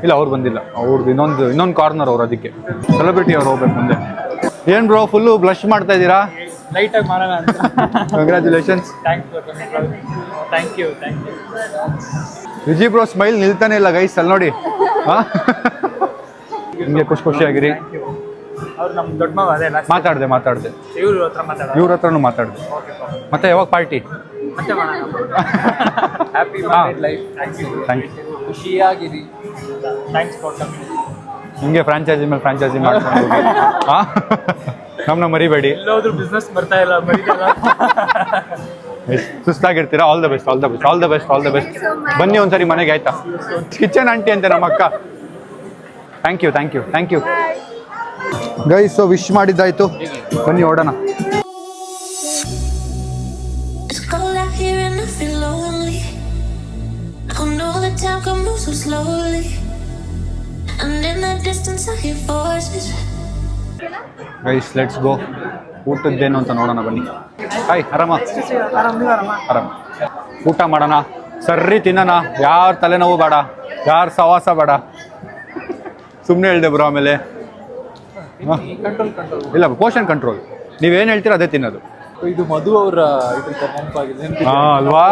Speaker 1: ಇಲ್ಲ ಅವ್ರು ಬಂದಿಲ್ಲ, ಅವ್ರದ್ದು ಇನ್ನೊಂದು ಕಾರ್ನರ್ ಅವ್ರು, ಅದಕ್ಕೆ ಸೆಲೆಬ್ರಿಟಿ ಅವ್ರು ಹೋಗ್ಬೇಕು ಮುಂದೆ. ಏನು ಬ್ರೋ ಫುಲ್ಲು ಬ್ಲಶ್ ಮಾಡ್ತಾ ಇದ್ದೀರಾ?
Speaker 4: ಲೈಟಾಗಿ ಮಾಡೋಣ ಅಂತ.
Speaker 1: Congratulations.
Speaker 4: Thank you.
Speaker 1: Viji bro smile ನಿಲ್ತಾನೆ ಇಲ್ಲ ಗೈಸ್, ಅಲ್ಲಿ ನೋಡಿ. ಹಾಂ, ನಿಮಗೆ ಖುಷಿಯಾಗಿರಿ.
Speaker 3: ಅವ್ರು ನಮ್ಮ ದೊಡ್ಡ ಮಗ ಅದೇ
Speaker 1: ಮಾತಾಡಿದೆ
Speaker 3: ಇವ್ರ ಹತ್ರನೂ
Speaker 1: ಮಾತಾಡಿದೆ. ಮತ್ತೆ ಯಾವಾಗ party?
Speaker 4: Happy married life.
Speaker 1: Thank you.
Speaker 4: ಖುಷಿಯಾಗಿರಿ.
Speaker 3: Thanks for coming.
Speaker 1: ಹಿಂಗೆ ಫ್ರಾಂಚೈಸಿ ಮೇಲೆ ಫ್ರಾಂಚೈಸಿ ಮಾಡ್ಕೊಂಡು ಹೋಗಿ. ಹಾಂ, ನಮ್ಮನ್ನ ಮರಿಬೇಡಿ.
Speaker 3: ಎಲ್ಲೋದ್ರೂ ಬಿಸ್ನೆಸ್ ಬರ್ತಾ ಇಲ್ಲ, ಮರಿದಲ್ಲ.
Speaker 1: ಸುಸ್ತಾಗಿರ್ತೀರಾ? All the best, all the best, all the best, all the best. ಬನ್ನಿ ಒಂದ್ಸರಿ ಮನೆಗೆ, ಆಯ್ತಾ? ಕಿಚನ್ ಆಂಟಿ ಅಂತೆ ನಮ್ಮ ಅಕ್ಕ. Thank you thank you thank you guys. So wish ಮಾಡಿದ್ದಾಯ್ತು, ಬನ್ನಿ ಹೊರಡೋಣ.
Speaker 5: It's cold out here and I feel lonely. I know the time can move so slowly. And in the distance I hear voices.
Speaker 1: Guys let's go. ಊಟದ್ದೇನು ಅಂತ ನೋಡೋಣ ಬನ್ನಿ. Hi ಆರಾಮ? ಆರಾಮ. ಊಟ ಮಾಡೋಣ, ಸರ್ರಿ ತಿನ್ನೋಣ. ಯಾರ ತಲೆನೋವು ಬೇಡ, ಯಾರ ಸವಾಸ ಬೇಡ. ಸುಮ್ಮನೆ ಹೇಳ್ದೆ ಬ್ರೋ. ಆಮೇಲೆ ಇಲ್ಲ, ಪೋಷನ್ ಕಂಟ್ರೋಲ್. ನೀವೇನು ಹೇಳ್ತೀರ ಅದೇ ತಿನ್ನೋದು.
Speaker 4: ಇದು ಮಧು ಅವರ ನೆನಪಾಗಿದೆ.
Speaker 1: ಹಾಂ ಅಲ್ವಾ,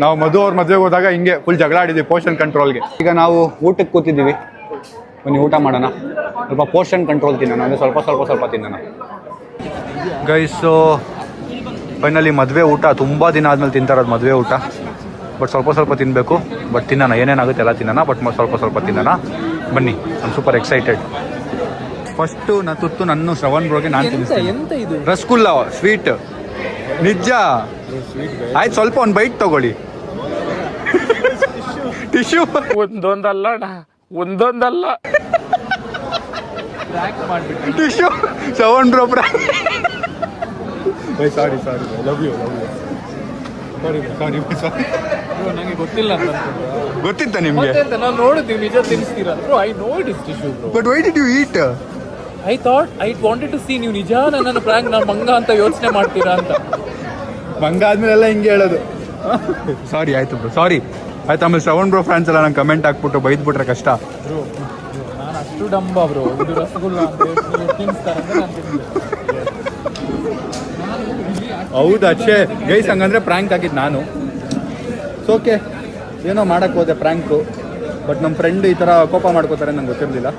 Speaker 1: ನಾವು ಮಧು ಅವ್ರ ಮದುವೆಗೆ ಹೋದಾಗ ಹಿಂಗೆ ಫುಲ್ ಜಗಳ ಆಡಿದ್ವಿ ಪೋಷನ್ ಕಂಟ್ರೋಲ್ಗೆ. ಈಗ ನಾವು ಊಟಕ್ಕೆ ಕೂತಿದ್ದೀವಿ, ಬನ್ನಿ ಊಟ ಮಾಡೋಣ. ಸ್ವಲ್ಪ ಪೋಷನ್ ಕಂಟ್ರೋಲ್ ತಿನ್ನೋಣ, ಅಂದರೆ ಸ್ವಲ್ಪ ತಿನ್ನೋಣ ಗೈಸು. ಫೈನಲಿ ಮದುವೆ ಊಟ, ತುಂಬ ದಿನ ಆದಮೇಲೆ ತಿಂತಾರದು ಮದುವೆ ಊಟ. ಬಟ್ ಸ್ವಲ್ಪ ತಿನ್ನಬೇಕು. ಬಟ್ ತಿನ್ನೋಣ, ಏನೇನಾಗುತ್ತೆ ಎಲ್ಲ ತಿನ್ನೋಣ. ಬಟ್ ಸ್ವಲ್ಪ ತಿನ್ನೋಣ. ಬನ್ನಿ, ನಾನು ಸೂಪರ್ ಎಕ್ಸೈಟೆಡ್. ಫಸ್ಟು ತುತ್ತು ನನ್ನ ಶ್ರವಣ್ ಬ್ರೋಗೆ ನಾನು ತಿನ್ನಿಸ್ತೀನಿ.
Speaker 4: ಎಂತ ಇದು?
Speaker 1: ರಸಗುಲ್ಲ ಸ್ವೀಟ್, ನಿಜ. ಆಯ್ತು, ಸ್ವಲ್ಪ ಒಂದು ಬೈಟ್ ತಗೊಳ್ಳಿ. ಟಿಶ್ಯೂ ಒಂದೊಂದಲ್ಲ tissue. Shravan bro sorry love you. Sorry
Speaker 4: ನನಗೆ ಗೊತ್ತಿಲ್ಲ ಅಂತ
Speaker 1: ಗೊತ್ತಿತ್ತ ನಿಮಗೆ?
Speaker 4: ನಾನು ನೋಡಿದ್ದೀವಿ, ನಿಜ ತಿನ್ನಿಸ್ತೀರಾ? I know it is tissue bro.
Speaker 1: But why did you eat?
Speaker 4: I thought I wanted to see ನೀವು ನಿಜ ನನ್ನನ್ನು ಪ್ರ್ಯಾಂಕ್ ನಾನು ಮಂಗ ಅಂತ ಯೋಚನೆ ಮಾಡ್ತೀರಾ ಅಂತ.
Speaker 1: ಮಂಗ ಆದ್ಮೇಲೆಲ್ಲ ಹಿಂಗೆ ಹೇಳೋದು. ಸಾರಿ ಆಯ್ತು ಬ್ರೋ, ಸಾರಿ ಆಯ್ತು. ಆಮೇಲೆ ಶ್ರವಣ್ ಬ್ರೋ ಫ್ಯಾನ್ಸ್ ಎಲ್ಲ ನಂಗೆ ಕಮೆಂಟ್ ಹಾಕ್ಬಿಟ್ಟು ಬೈದ್ಬಿಟ್ರೆ ಕಷ್ಟ.
Speaker 4: ನಾನು ಅಷ್ಟು ಡಂಬ ಬ್ರೋ. ಇದು ರಸಗುಲ್ಲ ಅಂತ ತಿನ್ನಿಸ್ತಾರೆ ಅಂತ ನಾನು ತಿಂದೆ.
Speaker 1: ಹೌದು ಅಚ್ಚೆ ಗೈಸ್, ಹಂಗಂದ್ರೆ ಪ್ರ್ಯಾಂಕ್ ಆಗಿದ್ದು ನಾನು. ಓಕೆ, ಏನೋ ಮಾಡಕ್ಕೆ ಹೋದೆ ಪ್ರ್ಯಾಂಕು. ಬಟ್ ನಮ್ಮ ಫ್ರೆಂಡ್ ಈ ಥರ ಕೋಪ ಮಾಡ್ಕೋತಾರೆ ನಂಗೆ ಗೊತ್ತಿರಲಿಲ್ಲ.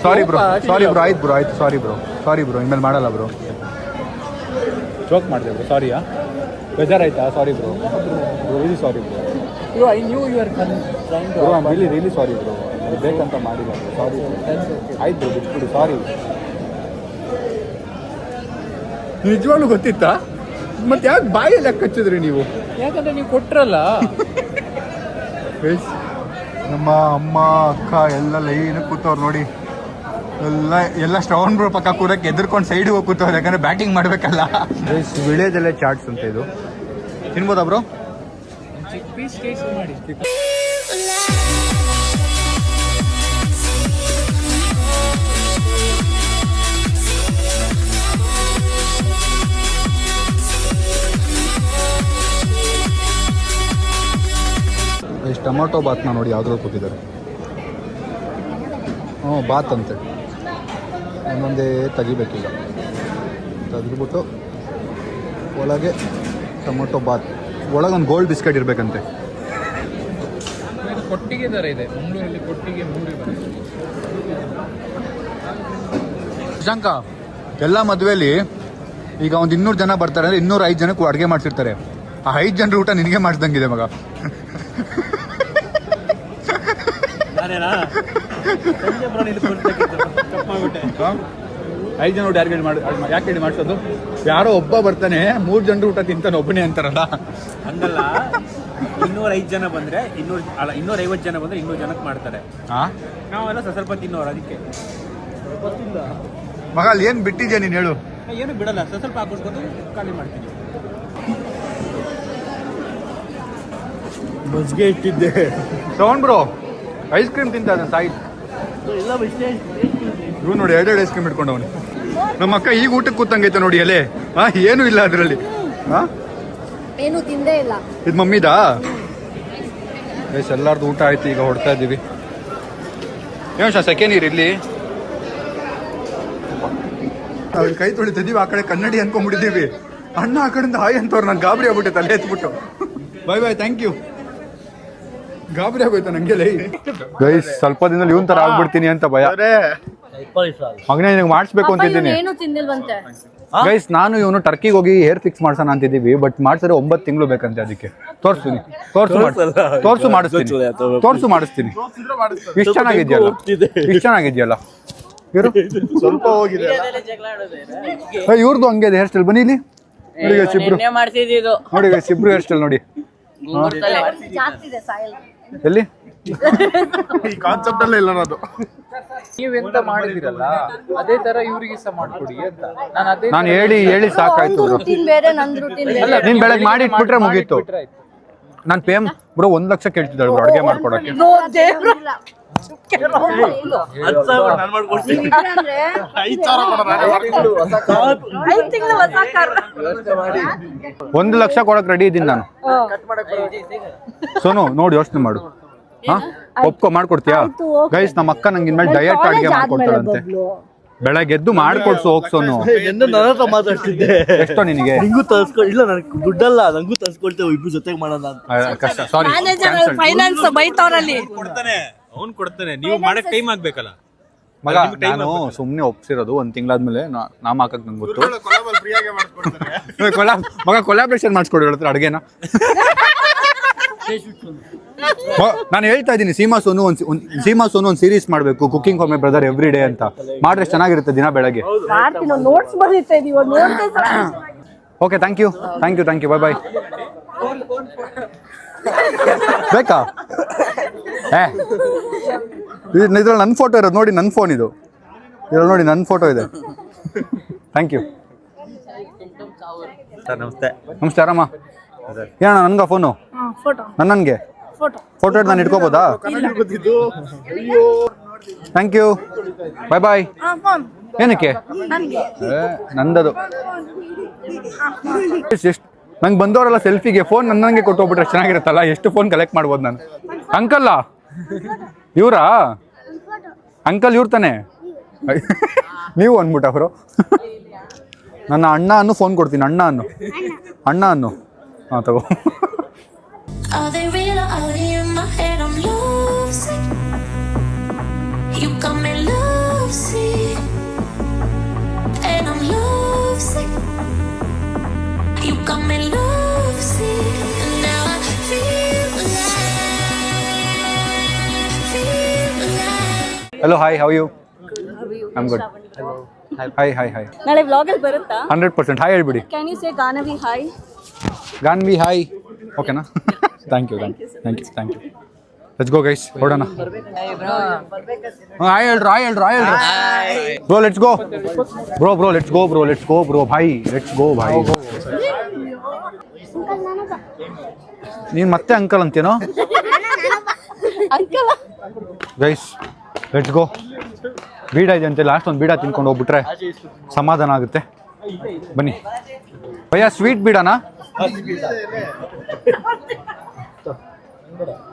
Speaker 1: ಸಾರಿ ಬ್ರೋ ಆಯ್ತು ಬ್ರೋ, ಆಯ್ತು. ಸಾರಿ ಬ್ರೋ ಇನ್ಮೇಲೆ ಮಾಡಲ್ಲ ಬ್ರೋ. ಜೋಕ್ ಮಾಡಿದೆ ಬ್ರೋ, ಸಾರಿಯಾ? ಬೇಜಾರಾಯ್ತಾ? Sorry bro, really sorry bro.
Speaker 4: Bro, I knew you were trying to.
Speaker 1: Bro, I am really sorry bro, ಬೇಕಂತ ಮಾಡಿಲ್ಲ ಬ್ರೋ, ಸಾರಿ. ಆಯ್ತು ಬ್ರೋ, ಬಿಟ್ಬಿಡಿ, ಸಾರಿ. ನಿಜವಾಗ್ಲೂ ಗೊತ್ತಿತ್ತಾ? ಮತ್ತೆ ಯಾಕೆ ಬಾಯಲ್ಲಿ ಕಚ್ಚಿದ್ರಿ ನೀವು?
Speaker 4: ಯಾಕಂದ್ರೆ ನೀವು ಕೊಟ್ರಲ್ಲ.
Speaker 1: ನಮ್ಮ ಅಮ್ಮ ಅಕ್ಕ ಎಲ್ಲ ಲೈನ್ ಕೂತವ್ರು ನೋಡಿ, ಎಲ್ಲ ಶ್ರವಣ್ ಬ್ರೋ ಪಕ್ಕ ಕೂರಕ್ಕೆ ಎದ್ರಕೊಂಡು ಸೈಡ್ ಹೋಗಿ ಕೂತವ್ರು, ಯಾಕಂದ್ರೆ ಬ್ಯಾಟಿಂಗ್ ಮಾಡ್ಬೇಕಲ್ಲ. ವಿಳೆದೆಲ್ಲ ಚಾಟ್ಸ್ ಅಂತ ಇದು ತಿನ್ಬೋದಾ ಬ್ರೋ?
Speaker 4: ಚಿಕ್ಕ ಪೀಸ್ ಟೇಸ್ಟ್ ಮಾಡಿ.
Speaker 1: ಎಷ್ಟು ಟೊಮೊಟೊ ಬಾತ್ನ ನೋಡಿ ಯಾವ್ದ್ರಲ್ಲಿ ಕೊಟ್ಟಿದ್ದಾರೆ. ಹ್ಞೂ, ಬಾತ್ ಅಂತೆ. ಇನ್ನೊಂದೇ ತೆಗಿಬೇಕೀಗ, ತೆಗೆದ್ಬಿಟ್ಟು ಒಳಗೆ ಟೊಮೊಟೊ ಬಾತ್, ಒಳಗೊಂದು ಗೋಲ್ಡ್ ಬಿಸ್ಕೆಟ್ ಇರಬೇಕಂತೆ.
Speaker 4: ಕೊಟ್ಟಿಗೆ ಥರ ಇದೆ, ಮಂಗಳೂರಲ್ಲಿ ಕೊಟ್ಟಿಗೆ 3 ಬರುತ್ತೆ.
Speaker 1: ಶಂಕ, ಎಲ್ಲ ಮದುವೆಯಲ್ಲಿ ಈಗ ಒಂದು 200 ಜನ ಬರ್ತಾರೆ ಅಂದರೆ 205 ಜನಕ್ಕೂ ಅಡುಗೆ ಮಾಡಿಸಿರ್ತಾರೆ. ಆ 5 ಜನರ ಊಟ ನಿನಗೆ ಮಾಡಿಸ್ದಂಗಿದೆ ಮಗ. ಐದು ಜನ ಊಟ ಯಾಕೆ ಹೇಳಿ ಮಾಡಿಸೋದು? ಯಾರೋ ಒಬ್ಬ ಬರ್ತಾನೆ, 3 ಜನರು ಊಟ ತಿಂತಾನೆ ಒಬ್ಬನೇ ಅಂತಾರಲ್ಲ,
Speaker 6: ಹಂಗಲ್ಲ. 205 ಜನ ಬಂದ್ರೆ 250 ಜನ ಬಂದ್ರೆ 200 ಜನಕ್ಕೆ ಮಾಡ್ತಾರೆ. ನಾವೆಲ್ಲ ಸ್ವಲ್ಪ ತಿನ್ನೋರು, ಅದಕ್ಕೆ
Speaker 1: ಮಗ ಅಲ್ಲಿ ಏನು ಬಿಟ್ಟಿದ್ಯಾ ನೀನು ಹೇಳು?
Speaker 6: ಏನು ಬಿಡಲ್ಲ, ಸ್ವಲ್ಪ ಹಾಕಿಸ್ಕೊಂಡು ಖಾಲಿ ಮಾಡ್ತೀನಿ.
Speaker 1: ಮಜ್ಜಿಗೆ ಇಟ್ಟಿದ್ದೆ. ಶ್ರವಣ್ ಬ್ರೋ ಐಸ್ ಕ್ರೀಮ್ ತಿಂತ ಸಾಯಿ. ಇವ್ ನೋಡಿ 2 ಐಸ್ ಕ್ರೀಮ್ ಇಟ್ಕೊಂಡವನು. ನಮ್ಮ ಅಕ್ಕ ಈಗ ಊಟಕ್ಕೆ ಕೂತಂಗೈತೆ ನೋಡಿ, ಎಲೆ ಏನು ಇಲ್ಲ ಅದರಲ್ಲಿ.
Speaker 7: ಏನು ತಿಂದೇ ಇಲ್ಲ.
Speaker 1: ಇದು ಮಮ್ಮಿದಾ? ಎಲ್ಲಾರ್ದು ಊಟ ಆಯ್ತು, ಈಗ ಹೊಡ್ತಾ ಇದ್ದೀವಿ. ಏನು ಸೆಕೆ ನೀರು ಇಲ್ಲಿ ಅವ್ರ ಕೈ ತೊಳಿತಿದ್ದೀವಿ, ಆ ಕಡೆ ಕನ್ನಡಿ ಅನ್ಕೊಂಡ್ಬಿಟ್ಟಿದ್ದೀವಿ. ಅಣ್ಣ ಆ ಕಡೆಯಿಂದ ಹಾಯ್ ಅಂತವ್ರು, ನಾನು ಗಾಬರಿ ಆಗ್ಬಿಟ್ಟೆ ತಲೆ ಎತ್ಬಿಟ್ಟು. ಬಾಯ್ ಬಾಯ್, ಥ್ಯಾಂಕ್ ಯು. ಗಾಬರಿ ಆಗೋಯ್ತು ನಂಗೆ. ಗೈಸ್ ಸ್ವಲ್ಪ ದಿನದಲ್ಲಿ ಇವನ್ ತರ ಆಗ್ಬಿಡ್ತೀನಿ ಅಂತ ಭಯ. ಮಗನೇ ನಿನಗೆ ಮಾಡಿಸ್ಬೇಕು ಅಂತಿದ್ದೀನಿ.
Speaker 7: ಏನು ತಿಂದಿಲ್ವಂತೆ
Speaker 1: ಗೈಸ್, ನಾನು ಇವನು ಟರ್ಕಿಗೆ ಹೋಗಿ ಹೇರ್ ಫಿಕ್ಸ್ ಮಾಡ್ಸೋಣ ಅಂತಿದ್ದೀವಿ, ಬಟ್ ಮಾಡ್ಸಿದ್ರೆ 9 ತಿಂಗಳು ಬೇಕಂತೆ. ಅದಕ್ಕೆ ತೋರಿಸ್ತೀನಿ, ಮಾಡಿಸ್ತೀನಿ. ಇಷ್ಟು ಚೆನ್ನಾಗಿದ್ಯಲ್ಲ ಇವರು. ಸ್ವಲ್ಪ ಹೋಗಿದೆ ಇವ್ರದ್ದು ಹಂಗೆ ಹೇರ್ ಸ್ಟೈಲ್. ಬನ್ನಿ ಇಲ್ಲಿ ನೋಡಿ ಸಿಬ್ರು, ನೋಡಿ ಸಿಬ್ರು ಹೇರ್ ಸ್ಟೈಲ್ ನೋಡಿ.
Speaker 7: ಜಾಸ್ತಿ ಇದೆ ಸಾಯಲ್.
Speaker 1: ಎಲ್ಲಿ
Speaker 3: ಈ ಕಾನ್ಸೆಪ್ಟ್ ಅಲ್ಲೇ ಇಲ್ಲ ಅದು.
Speaker 4: ನೀವೆಂತ ಮಾಡಿದಿರಲ್ಲ ಅದೇ ತರ ಇವ್ರಿಗೆ ಸಹ ಮಾಡ್ಕೊಡಿ ಅಂತ
Speaker 1: ನಾನು ಹೇಳಿ ಸಾಕಾಯ್ತು ಬ್ರೋ.
Speaker 7: ಬೇರೆ ನಂದು ರೂಟೀನ್ ಬೇರೆ.
Speaker 1: ನೀನ್ ಬೆಳಗ್ಗೆ ಮಾಡಿ ಇಟ್ಬಿಟ್ರೆ ಮುಗೀತು. ನಾನು ಪೇಮ್ ಬ್ರೋ 1 ಲಕ್ಷ ಕೇಳ್ತಿದ್ದಾಳೆ ಬ್ರೋ ಅಡುಗೆ ಮಾಡ್ಕೊಡಕ್ಕೆ.
Speaker 3: ನಾನು ಮಾಡ್ಕೊಡ್ತೀನಿ.
Speaker 1: 1 ಲಕ್ಷ ಕೊಡಕ್ ರೆಡಿ ಇದ್ದೀನಿ ನಾನು. ಸೋನು ನೋಡಿ ಯೋಚನೆ ಮಾಡು. ಒಪ್ಕೊ, ಮಾಡ್ಕೊಡ್ತೀಯಾ? ಗೈಸ್, ನಮ್ಮ ಅಕ್ಕ ನಂಗೆ ಇನ್ಮೇಲೆ ಡಯಟ್ ಅಡುಗೆ ಮಾಡ್ಕೊಡ್ತಾಳಂತೆ. ಬೆಳಗ್ಗೆ ಎದ್ದು ಮಾಡ್ಕೊಡ್ಸು ಹೋಗ್ಸೋನು.
Speaker 3: ನನ್ನ ಹತ್ರ ಮಾತಾಡ್ತಿದ್ದೆ.
Speaker 1: ಎಷ್ಟೋ ನಿನಗೆ?
Speaker 3: ನಿಂಗೂ ತರಿಸ್ಕೊಡ್. ಇಲ್ಲ ನನಗೆ ದುಡ್ಡಲ್ಲ, ನಂಗೂ ತರಿಸ್ಕೊಳ್ತೇವೆ, ಇಬ್ರು ಜೊತೆಗೆ ಮಾಡೋಣ ಅಂತ.
Speaker 1: ಕಷ್ಟ, ಸಾರಿ.
Speaker 7: ಫೈನಾನ್ಸ್ ಬೈತವ್ರಲ್ಲಿ
Speaker 6: ಅವ್ನು ಕೊಡ್ತಾನೆ, ನೀವು ಮಾಡಕ್ ಟೈಮ್ ಆಗ್ಬೇಕಲ್ಲ
Speaker 1: ಮಗ. ನಾನು ಸುಮ್ನೆ ಒಪ್ಸಿರೋದು 1 ತಿಂಗಳಾದ್ಮೇಲೆ ನಾಮ ಹಾಕಕ್ ನಂಗೆ ಗೊತ್ತು. ಮಗ ಕೊಲಾಬ್ರೇಷನ್ ಮಾಡಿಸ್ಕೊಡಿ ಹೇಳ್ತಾರೆ ಅಡುಗೆನ. ನಾನು ಹೇಳ್ತಾ ಇದ್ದೀನಿ, ಸೀಮಾ ಸೋನು ಒಂದು ಸೀರೀಸ್ ಮಾಡಬೇಕು, cooking for my brother every day ಅಂತ. ಮಾಡ್ರೆ ಚೆನ್ನಾಗಿರುತ್ತೆ ದಿನ ಬೆಳಗ್ಗೆ.
Speaker 7: ನೋಟ್ಸ್ ಬರೀತಾ ಇದೀವಿ.
Speaker 1: Okay, thank you. Bye bye. ಬೇಕಾ? ಇದ್ರಲ್ಲಿ ನನ್ನ ಫೋಟೋ ಇರೋದು ನೋಡಿ, ನನ್ನ ಫೋನ್ ಇದು. ಇದ್ರಲ್ಲಿ ನೋಡಿ ನನ್ನ ಫೋಟೋ ಇದೆ. Thank you
Speaker 6: sir. ನಮಸ್ತೆ.
Speaker 1: ನಮಸ್ತೆ, ಆರಾಮ? ಏನಣ್ಣ ನನ್ಗ ಫೋನು? ನನಗೆ ಫೋಟೋ ನಾನು ಇಟ್ಕೋಬೋದಾ? ಥ್ಯಾಂಕ್ ಯು, ಬಾಯ್ ಬಾಯ್. ಏನಕ್ಕೆ? ನಂದದು. ಎಷ್ಟು ನಂಗೆ ಬಂದವರೆಲ್ಲ ಸೆಲ್ಫಿಗೆ ಫೋನ್ ನನ್ನಂಗೆ ಕೊಟ್ಟೋಗ್ಬಿಟ್ರೆ ಚೆನ್ನಾಗಿರುತ್ತಲ್ಲ. ಎಷ್ಟು ಫೋನ್ ಕಲೆಕ್ಟ್ ಮಾಡ್ಬೋದು ನಾನು? ಅಂಕಲ್ಲ ಇವರಾ? ಅಂಕಲ್ ಇವ್ರು ತಾನೆ? ನೀವು ಅಂದ್ಬಿಟ್ಟ ಅವರು. ನನ್ನ ಅಣ್ಣ ಅನ್ನು ಫೋನ್ ಕೊಡ್ತೀನಿ. ಅಣ್ಣ ಅನ್ನು ಹಾಂ ತಗೋ.
Speaker 5: Are they real or are they in my head? I'm losing. You got me losing, and I'm losing. got me lovesick, and now I feel alive.
Speaker 1: Hello, hi, how are you? I'm good. Hi.
Speaker 7: ನಾಳೆ ವ್ಲಾಗಲ್ಲಿ ಬರುತ್ತಾ?
Speaker 1: 100% hi ಹೇಳ್ಬಿಡಿ.
Speaker 7: Can you say Ganavi hi?
Speaker 1: Ganvi hi. ಓಕೆನಾ? Thank you. Let's go guys, ಹೊರಡೋಣ. Hi ಹೇಳ್ರು. Bro let's go. Bro let's go bro ಭಾಯ್. ನೀನು ಮತ್ತೆ ಅಂಕಲ್ ಅಂತೇನೋ?
Speaker 7: Uncle
Speaker 1: guys let's go. ಬೀಡ ಇದೆ ಅಂತೆ, ಲಾಸ್ಟ್ ಒಂದು ಬೀಡ ತಿನ್ಕೊಂಡು ಹೋಗ್ಬಿಟ್ರೆ ಸಮಾಧಾನ ಆಗುತ್ತೆ. ಬನ್ನಿ ಭಯ್ಯ, ಸ್ವೀಟ್ ಬೀಡನಾ?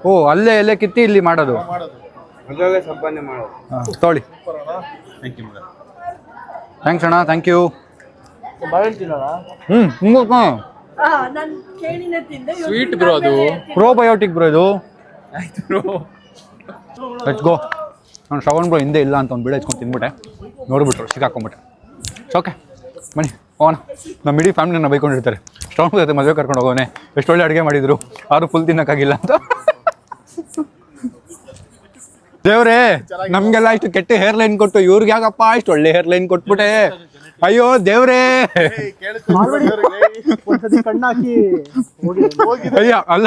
Speaker 1: ಓ, ಅಲ್ಲೇ ಎಲ್ಲೇ ಕಿತ್ತಿ ಇಲ್ಲಿ ಮಾಡೋದು. ತೊಗೊಳ್ಳಿ. ಥ್ಯಾಂಕ್ಸ್ ಅಣ್ಣ, ಥ್ಯಾಂಕ್ ಯು.
Speaker 7: ನಾನು ಕೇಳಿನ ತಿಂದೆ.
Speaker 4: ಸ್ವೀಟ್ ಬ್ರೋ ಅದು.
Speaker 1: ಪ್ರೋಬಯೋಟಿಕ್ ಬ್ರೋ ಇದು. Let's go. ನಾನು ಶ್ರವಣ್ ಬ್ರೋ ಹಿಂದೆ ಇಲ್ಲ ಅಂತ ಒಂದು ಬೀಡ ಇಟ್ಕೊಂಡು ತಿನ್ಬಿಟ್ಟೆ, ನೋಡ್ಬಿಟ್ರು ಸಿಕ್ಕಾಕೊಂಬಿಟ್ಟೆ. ಓಕೆ ಬನ್ನಿ ಹೋಗೋಣ. ನಮ್ಮ ಇಡೀ ಫ್ಯಾಮಿಲಿನ ಬೈಕೊಂಡಿರ್ತಾರೆ, ಶ್ರವಣ್ ಜೊತೆ ಮದುವೆ ಕರ್ಕೊಂಡು ಹೋಗೋನೆ, ಎಷ್ಟು ಒಳ್ಳೆ ಅಡುಗೆ ಮಾಡಿದ್ರು, ಆದರೂ ಫುಲ್ ತಿನ್ನೋಕ್ಕಾಗಿಲ್ಲ ಅಂತ. ದೇವ್ರೇ, ನಮಗೆಲ್ಲ ಇಷ್ಟು ಕೆಟ್ಟ ಹೇರ್ ಲೈನ್ ಕೊಟ್ಟು ಇವ್ರಿಗೆ ಯಾಕಪ್ಪ ಇಷ್ಟು ಒಳ್ಳೆ ಹೇರ್ ಲೈನ್ ಕೊಟ್ಬಿಟ್ಟೆ. ಅಯ್ಯೋ ದೇವ್ರೇ. ಅಯ್ಯ ಅಲ್ಲ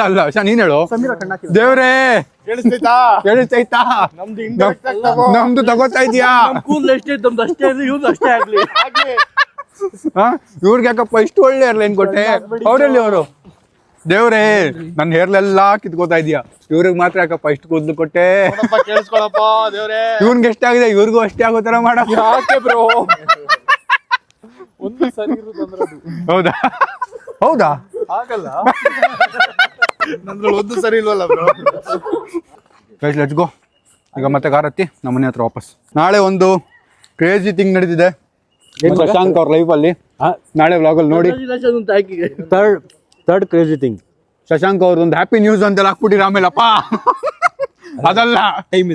Speaker 1: ನೀನ್ ಹೇಳು. ದೇವ್ರೇ ಕೇಳಿಸ್ತೈತಾ? ನಮ್ದು ತಗೋತಾ ಇದೀಯಾ? ಇವ್ರಿಗೆ ಯಾಕಪ್ಪ ಇಷ್ಟು ಒಳ್ಳೆ ಹೇರ್ ಲೈನ್ ಕೊಟ್ಟೆ? ಅವ್ರಲ್ಲಿ ಅವರು. ದೇವ್ರೇ, ನನ್ನ ಹೇರ್ಲೆಲ್ಲ ಕಿತ್ಕೋತಾ ಇದೀಯಾ, ಇವ್ರಿಗೆ ಮಾತ್ರ ಯಾಕಪ್ಪ ಇಷ್ಟು ಕೂದಲು ಕೊಟ್ಟೆ? ಇವ್ನ್ಗೆ ಎಷ್ಟಾಗಿದೆ ಇವ್ರಿಗೂ ಅಷ್ಟೇ ಆಗೋ ತರ ಮಾಡಪ್ಪ.
Speaker 4: ಯಾಕೆ ಬ್ರೋ? ಒಂದು ಸರಿ ಇರುದಂದ್ರೆ
Speaker 1: ಹೌದಾ?
Speaker 3: ಆಗಲ್ಲ, ನಂದ್ರಲ್ಲಿ ಒಂದು ಸರಿ ಇಲ್ವಲ್ಲ ಬ್ರೋ.
Speaker 1: ಲೆಟ್ಸ್ ಗೋ. ಈಗ ಮತ್ತೆ ಕಾರ್ ಹತ್ತಿ ನಮ್ಮ ಮನೆ ಹತ್ರ ವಾಪಸ್. ನಾಳೆ ಒಂದು ಕ್ರೇಜಿ ಥಿಂಗ್ ನಡೀತಿದೆ ಶಶಾಂಕ್ ಅವ್ರ ಲೈಫಲ್ಲಿ. ನಾಳೆ ವ್ಲಾಗಲ್ಲಿ ನೋಡಿ. ಥರ್ಡ್ ಕ್ರೇಜಿ ಥಿಂಗ್ ಶಶಾಂಕ್ ಅವ್ರದ್ದೊಂದು ಹ್ಯಾಪಿ ನ್ಯೂಸ್ ಅಂತೆಲ್ಲ ಹಾಕ್ಬಿಟ್ಟಿರ ಆಮೇಲಪ್ಪ. ಅದಲ್ಲ, ಟೈಮ್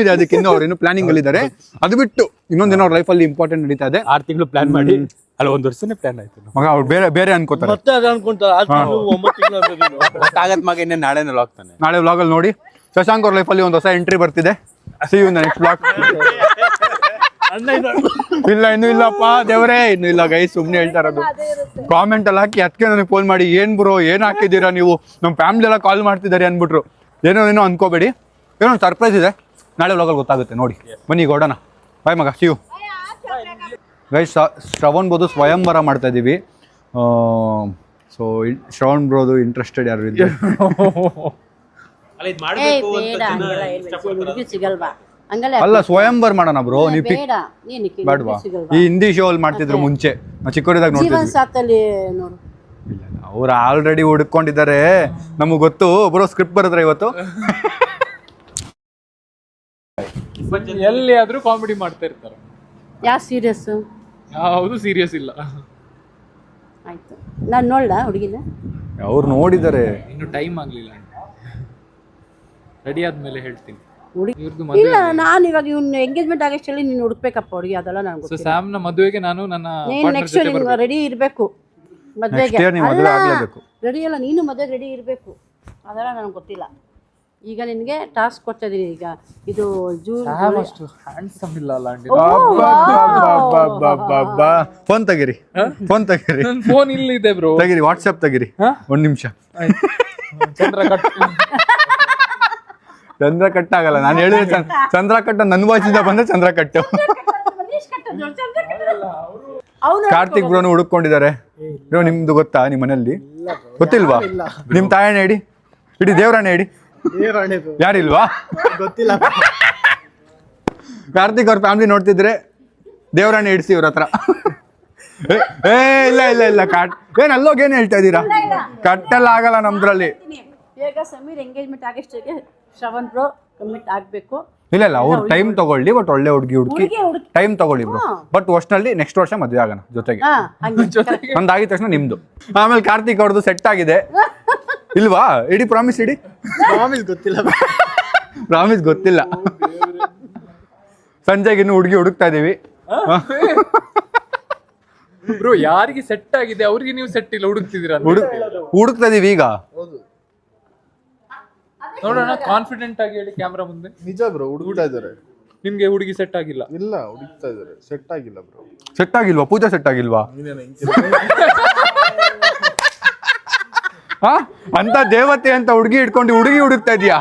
Speaker 1: ಇದೆ ಅದಕ್ಕೆ. ಇನ್ನೂ ಅವ್ರು ಇನ್ನೂ ಪ್ಲಾನಿಂಗ್ ಅಲ್ಲಿ ಇದ್ದಾರೆ. ಅದು ಬಿಟ್ಟು ಇನ್ನೊಂದೇನೋ ಅವ್ರ ಲೈಫಲ್ಲಿ ಇಂಪಾರ್ಟೆಂಟ್ ನಡೀತಾ ಇದೆ.
Speaker 6: 6 ತಿಂಗಳು ಪ್ಲಾನ್ ಮಾಡಿ ಅಲ್ಲ 1 ವರ್ಷನೇ ಪ್ಲಾನ್ ಆಯ್ತು.
Speaker 1: ಮಗ ಅವ್ರು ಬೇರೆ ಅನ್ಕೋತಾರೆ.
Speaker 3: ಮತ್ತೆ ಅದು ಅನ್ಕೊಂತಾರೆ 9 ತಿಂಗಳು
Speaker 6: ಗೊತ್ತಾಗತ್ ಮಗ ಇನ್ನೇ ನಾಳೆನೇ ಹೋಗ್ತಾನೆ.
Speaker 1: ನಾಳೆ ವ್ಲಾಗಲ್ಲಿ ನೋಡಿ. ಶಶಾಂಕ್ ಅವ್ರ ಲೈಫಲ್ಲಿ ಒಂದು ಹೊಸ ಎಂಟ್ರಿ ಬರ್ತಿದೆ. See you in the next vlog. ಇಲ್ಲ ಇನ್ನೂ ಇಲ್ಲಪ್ಪ ದೇವರೇ, ಇನ್ನೂ ಇಲ್ಲ ಗೈಸ್, ಸುಮ್ಮನೆ ಹೇಳ್ತಾ ಇರೋದು. ಕಾಮೆಂಟ್ ಅಲ್ಲಿ ಹಾಕಿ ಅದಕ್ಕೆ ನನಗೆ ಫೋನ್ ಮಾಡಿ ಏನ್ ಬ್ರೋ ಏನ್ ಹಾಕಿದ್ದೀರಾ ನೀವು, ನಮ್ಮ ಫ್ಯಾಮಿಲಿ ಎಲ್ಲ ಕಾಲ್ ಮಾಡ್ತಿದ್ದಾರೆ ಅಂದ್ಬಿಟ್ರು. ಏನೋ ಅನ್ಕೋಬೇಡಿ, ಏನೋ ಒಂದು ಸರ್ಪ್ರೈಸ್ ಇದೆ. ನಾಳೆ ವ್ಲಾಗಲ್ಲಿ ಗೊತ್ತಾಗುತ್ತೆ ನೋಡಿ. ಬನ್ನಿ ಈಗ ಹೊರಡೋಣ. ಬಾಯ್ ಮಗ, ಸಿ ಯು ಗೈಸ್. ಶ್ರವಣ್ ಬೋದು ಸ್ವಯಂವರ ಮಾಡ್ತಾ ಇದ್ದೀವಿ. ಸೊ ಶ್ರವಣ್ ಬ್ರೋದು ಇಂಟ್ರೆಸ್ಟೆಡ್ ಯಾರು ಇದ್ದಾರೆ?
Speaker 7: ಸಿಗಲ್ವಾ?
Speaker 1: ಅಲ್ಲ, ಸ್ವಯಂವರ ಮಾಡೋಣ ಬ್ರೋ. ನೀವು ಬೇಡವಾ? ಈ ಹಿಂದಿ ಶೋ ಅಲ್ಲಿ ಮಾಡ್ತಿದ್ರು ಮುಂಚೆ, ನಾವು ಚಿಕ್ಕವರಿದಾಗ ನೋಡ್ತಿದ್ವಿ. ಇಲ್ಲ, ಅವ್ರು ಆಲ್ರೆಡಿ ಹುಡ್ಕೊಂಡಿದ್ದಾರೆ, ನಮಗೆ ಗೊತ್ತು ಬ್ರೋ. ಸ್ಕ್ರಿಪ್ಟ್ ಬರೆದ್ರೆ ಇವತ್ತು
Speaker 4: ಎಲ್ಲಿ ಆದ್ರೂ ಕಾಮಿಡಿ ಮಾಡ್ತಾ ಇರ್ತಾರೆ.
Speaker 7: ಯಾವ ಸೀರಿಯಸ್?
Speaker 4: ಯಾವುದು ಸೀರಿಯಸ್ ಇಲ್ಲ.
Speaker 7: ಆಯ್ತು, ನಾನು ನೋಡ್ದ ಹುಡುಗಿನ.
Speaker 1: ಅವ್ರು ನೋಡಿದ್ದಾರೆ.
Speaker 4: ಇನ್ನು ಟೈಮ್ ಆಗ್ಲಿಲ್ಲ, ರೆಡಿ ಆದ್ಮೇಲೆ ಹೇಳ್ತೀನಿ.
Speaker 7: ಇಲ್ಲ, ನಾನು ಇವಾಗ ಇವ್ನ ಎಂಗೇಜ್ಮೆಂಟ್ ಆಗಷ್ಟಲ್ಲಿ ನೀನು ಹುಡುಕ್ಬೇಕಪ್ಪ ಹುಡುಗಿ, ಅದೆಲ್ಲ ನನಗೆ ಗೊತ್ತಿಲ್ಲ.
Speaker 4: ಸ್ಯಾಮ್ ನ ಮದುವೆಗೆ ನಾನು ನನ್ನ
Speaker 7: ನೆಕ್ಸ್ಟ್ ರೆಡಿ ಇರಬೇಕು ಮದುವೆಗೆ. ರೆಡಿ ಅಲ್ಲ, ನೀನು ಮದುವೆಗೆ ರೆಡಿ ಇರಬೇಕು, ಅದೆಲ್ಲ ನನಗೆ ಗೊತ್ತಿಲ್ಲ. ಈಗ ನಿನಗೆ ಟಾಸ್ಕ್ ಕೊಡ್ತಾ ಇದೀನಿ. ಈಗ ಇದು
Speaker 4: ಅಷ್ಟು ಹ್ಯಾಂಡ್ಸಮ್ ಇಲ್ಲ ಅಲ್ಲ ಆಂಟಿ.
Speaker 1: ಫೋನ್ ತೆಗಿರಿ.
Speaker 4: ನನ್ನ ಫೋನ್ ಇಲ್ಲಿದೆ ಬ್ರೋ.
Speaker 1: ತೆಗಿರಿ, ವಾಟ್ಸ್ಆಪ್ ತೆಗಿರಿ. 1 ನಿಮಿಷ. ಚಂದ್ರ ಕಟ್ ಆಗಲ್ಲ, ನಾನು ಹೇಳಿದ್ರೆ ಚಂದ್ರ ಕಟ್ಟ ನನ್ನ ವಾಚಿಂದ ಬಂದ್ರೆ ಚಂದ್ರ ಕಟ್ಟು. ಕಾರ್ತಿಕ್ ಬ್ರೋನು ಹುಡುಕೊಂಡಿದ್ದಾರೆ. ನಿಮ್ದು ಗೊತ್ತಾ? ನಿಮ್ಮ ಮನೆಯಲ್ಲಿ ಗೊತ್ತಿಲ್ವಾ? ನಿಮ್ ತಾಯಣ್ಣ ಹೇಳಿ, ಇಡೀ ದೇವರಾಣೆ ಹೇಳಿ. ಯಾರಿಲ್ವಾ?
Speaker 3: ಗೊತ್ತಿಲ್ಲ.
Speaker 1: ಕಾರ್ತಿಕ್ ಅವ್ರ ಫ್ಯಾಮಿಲಿ ನೋಡ್ತಿದ್ರೆ ದೇವರಾಣೆ ಇಡ್ಸಿ ಇವ್ರ ಹತ್ರ. ಇಲ್ಲ ಏನ್ ಅಲ್ಲೋಗಿ ಏನ್ ಹೇಳ್ತಾ ಇದ್ದೀರಾ? ಕಟ್ಟೆಲ್ಲ ಆಗಲ್ಲ ನಮ್ದ್ರಲ್ಲಿ.
Speaker 7: ಈಗ ಸಮೀರ್ ಎಂಗೇಜ್ಮೆಂಟ್ ಆಗಷ್ಟೇ ಶ್ರವಣ್ ಬ್ರೋ ಕಮಿಟ್ ಆಗ್ಬೇಕು.
Speaker 1: ಇಲ್ಲ ಅವ್ರು ಟೈಮ್ ತಗೊಳ್ಳಿ, ಬಟ್ ಒಳ್ಳೆ ಹುಡುಕಿ ಟೈಮ್ ತಗೊಳ್ಳಿ ಬ್ರೋ. ಬಟ್ ವರ್ಷನಲ್ಲಿ ನೆಕ್ಸ್ಟ್ ವರ್ಷ ಮದುವೆ ಆಗೋಣ ಜೊತೆಗೆ. ನಂದಾಗಿದ ತಕ್ಷಣ ನಿಮ್ದು. ಆಮೇಲೆ ಕಾರ್ತಿಕ್ ಅವ್ರದ್ದು ಸೆಟ್ ಆಗಿದೆ ಇಲ್ವಾ? ಇಡಿ ಪ್ರಾಮಿಸ್ ಇಡಿ. ಪ್ರಾಮಿಸ್ ಗೊತ್ತಿಲ್ಲ. ಸಂಜೆಗೆ ಇನ್ನು ಹುಡುಗಿ ಹುಡುಕ್ತಾ ಇದೀವಿ.
Speaker 4: ಬ್ರೋ ಯಾರಿಗೆ ಸೆಟ್ ಆಗಿದೆ ಅವ್ರಿಗೆ ನೀವು ಸೆಟ್ ಇಲ್ಲ ಹುಡುಕ್ತಿದ್ದೀರಾ
Speaker 1: ಹುಡುಕ್ತಾ ಇದೀವಿ ಈಗ.
Speaker 4: ನೋಡೋಣ, ಕಾನ್ಫಿಡೆಂಟ್ ಆಗಿ ಹೇಳಿ ಕ್ಯಾಮ್ರಾ ಮುಂದೆ.
Speaker 8: ನಿಜ ಬ್ರೋ, ಹುಡುಕ್ತಾ ಇದಾರೆ.
Speaker 4: ನಿಮ್ಗೆ ಹುಡುಗಿ ಸೆಟ್ ಆಗಿಲ್ಲ?
Speaker 8: ಇಲ್ಲ, ಹುಡುಕ್ತಾ ಇದಾರೆ. ಸೆಟ್ ಆಗಿಲ್ಲ ಬ್ರೋ.
Speaker 1: ಸೆಟ್ ಆಗಿಲ್ವಾ? ಪೂಜಾ ಸೆಟ್ ಆಗಿಲ್ವಾ? ಅಂತ ದೇವತೆ ಅಂತ ಹುಡುಗಿ ಇಟ್ಕೊಂಡು ಹುಡುಗಿ ಹುಡುಕ್ತಾ ಇದೀಯಾ?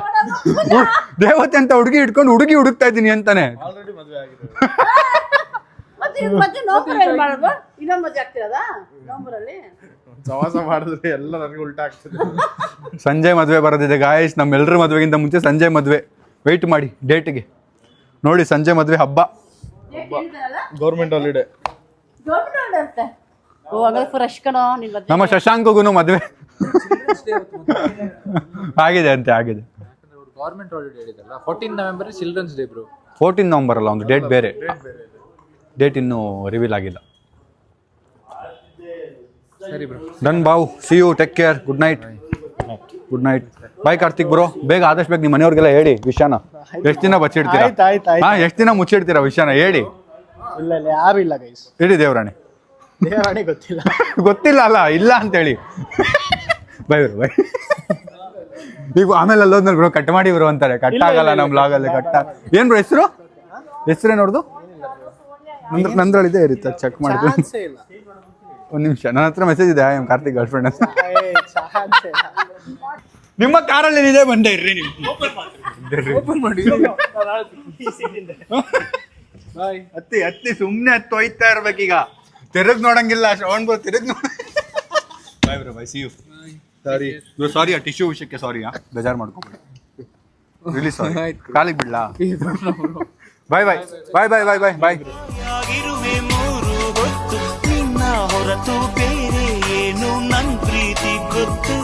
Speaker 1: ದೇವತೆ ಅಂತ ಹುಡುಗಿ ಇಟ್ಕೊಂಡು ಹುಡುಗಿ ಹುಡುಕ್ತಾ ಇದೀನಿ ಅಂತಾನೆ.
Speaker 8: ಆಲ್ರೆಡಿ ಮದುವೆ ಆಗಿದೆ.
Speaker 7: ಮತ್ತೆ ನವಂಬರ್ ಅಲ್ಲಿ ಮಾಡೋದು? ಇನ್ನೊಂದು ಮದುವೆ ಆಗ್ತಿರೋದಾ ನವಂಬರಲ್ಲಿ?
Speaker 8: ಸವಾಸ ಮಾಡಿದ್ರೆ ಎಲ್ಲ ನನಗೆ ಉಲ್ಟಾ ಆಗ್ತದೆ.
Speaker 1: ಸಂಜೆ ಮದುವೆ ಬರೋದಿದೆ ಗಾಯಸ್. ನಮ್ಮೆಲ್ಲರ ಮದುವೆಗಿಂತ ಮುಂಚೆ ಸಂಜೆ ಮದುವೆ. ವೆಯ್ಟ್ ಮಾಡಿ ಡೇಟ್ಗೆ. ನೋಡಿ ಸಂಜೆ ಮದುವೆ ಹಬ್ಬ.
Speaker 8: Government holiday.
Speaker 7: ಓ ಹಂಗಾದ್ರೆ ಫ್ರೆಶ್ ಕಣೋ ನಿನ್ ಮದುವೆ.
Speaker 1: ನಮ್ಮ ಶಶಾಂಕಗೂ ಮದುವೆ ಆಗಿದೆ ಅಂತೆ, ಆಗಿದೆ.
Speaker 4: ಗವರ್ಮೆಂಟ್ ಹಾಲಿಡೇ ಹೇಳಿದಲ್ಲ, 14 November children's day bro.
Speaker 1: 14 November ಅಲ್ಲ, ಒಂದು ಡೇಟ್ ಬೇರೆ. ಡೇಟ್ ಇನ್ನೂ ರಿವೀಲ್ ಆಗಿಲ್ಲ.
Speaker 4: ಸರಿ ಬ್ರೋ,
Speaker 1: ಡನ್ ಬಾವು. See you, take care, good night. Good night, bye Karthik bro. ಬೇಗ ಆದಷ್ಟು ಬೇಗ ನಿಮ್ಮ ಮನೆಯವ್ರಿಗೆಲ್ಲ ಹೇಳಿ ವಿಷಯನ. ಎಷ್ಟು ದಿನ ಬಚ್ಚಿಡ್ತೀರಾ? ಎಷ್ಟು ದಿನ ಮುಚ್ಚಿಡ್ತೀರಾ ವಿಷಯನ ಹೇಳಿ.
Speaker 9: ಇಲ್ಲ ಇಲ್ಲ, ಯಾರು ಇಲ್ಲ ಗೈಸ್.
Speaker 1: ಹೇಳಿ ದೇವರಾಣಿ.
Speaker 9: ದೇವರಾಣಿ ಗೊತ್ತಿಲ್ಲ.
Speaker 1: ಗೊತ್ತಿಲ್ಲ ಅಲ್ಲ, ಇಲ್ಲ ಅಂತೇಳಿ. By bro, by. ಈಗ ಆಮೇಲೆ ಅಲ್ಲೋದ್ಮೇಲೆ ಬ್ರೋ ಕಟ್ ಮಾಡಿ ಬ್ರೋ ಅಂತಾರೆ. ಕಟ್ ಆಗಲ್ಲ ನಮ್ಮ ಬ್ಲಾಗಲ್ಲಿ. ಏನ್ ಬ್ರೋ ಹೆಸರು? ಹೆಸರೇ ನೋಡ್ದು ನಂದ್ರಳಿದೆ ಇರುತ್ತೆ, ಚೆಕ್ ಮಾಡಿದ್ರು. ಒಂದು ನಿಮಿಷ, ನನ್ನ ಹತ್ರ ಮೆಸೇಜ್ ಇದೆ. I am Karthik girl friend ಅಂತ. ನಿಮ್ಮ ಕಾರಲ್ಲಿ ಇದೆ, ಬಂದೆ ಇರ್ರಿ ನೀವು. ಹತ್ತಿ ಹತ್ತಿ ಸುಮ್ಮನೆ ಹತ್ತು ಹೋಯ್ತಾ ಇರ್ಬೇಕೀಗ. ತಿರುಗ್ ನೋಡಂಗಿಲ್ಲ. ಶ್ರವಣ್ ಬ್ರೋ ತಿರುಗ್ ನೋಡ. Bye bro, bye, see you. Sorry bro, sorry ಆ ಟಿಶ್ಯೂ ವಿಷಯಕ್ಕೆ ಸಾರಿ. ಬೇಜಾರು ಮಾಡ್ಕೊಬೇಡಿ. ರಿಲಿ ಸಾರಿ. ಕಾಲಿಗೆ ಬಿಡ್ಲಾ? ಬಾಯ್ ಬಾಯ್ ಬಾಯ್ ಬಾಯ್ ಬಾಯ್ ಬಾಯ್ ಬಾಯ್.
Speaker 10: ಮೂರು ಹೊತ್ತು ನಿನ್ನ ಹೊರತು ಬೇರೆ ಏನು ನನ್ ಪ್ರೀತಿ ಗೊತ್ತು.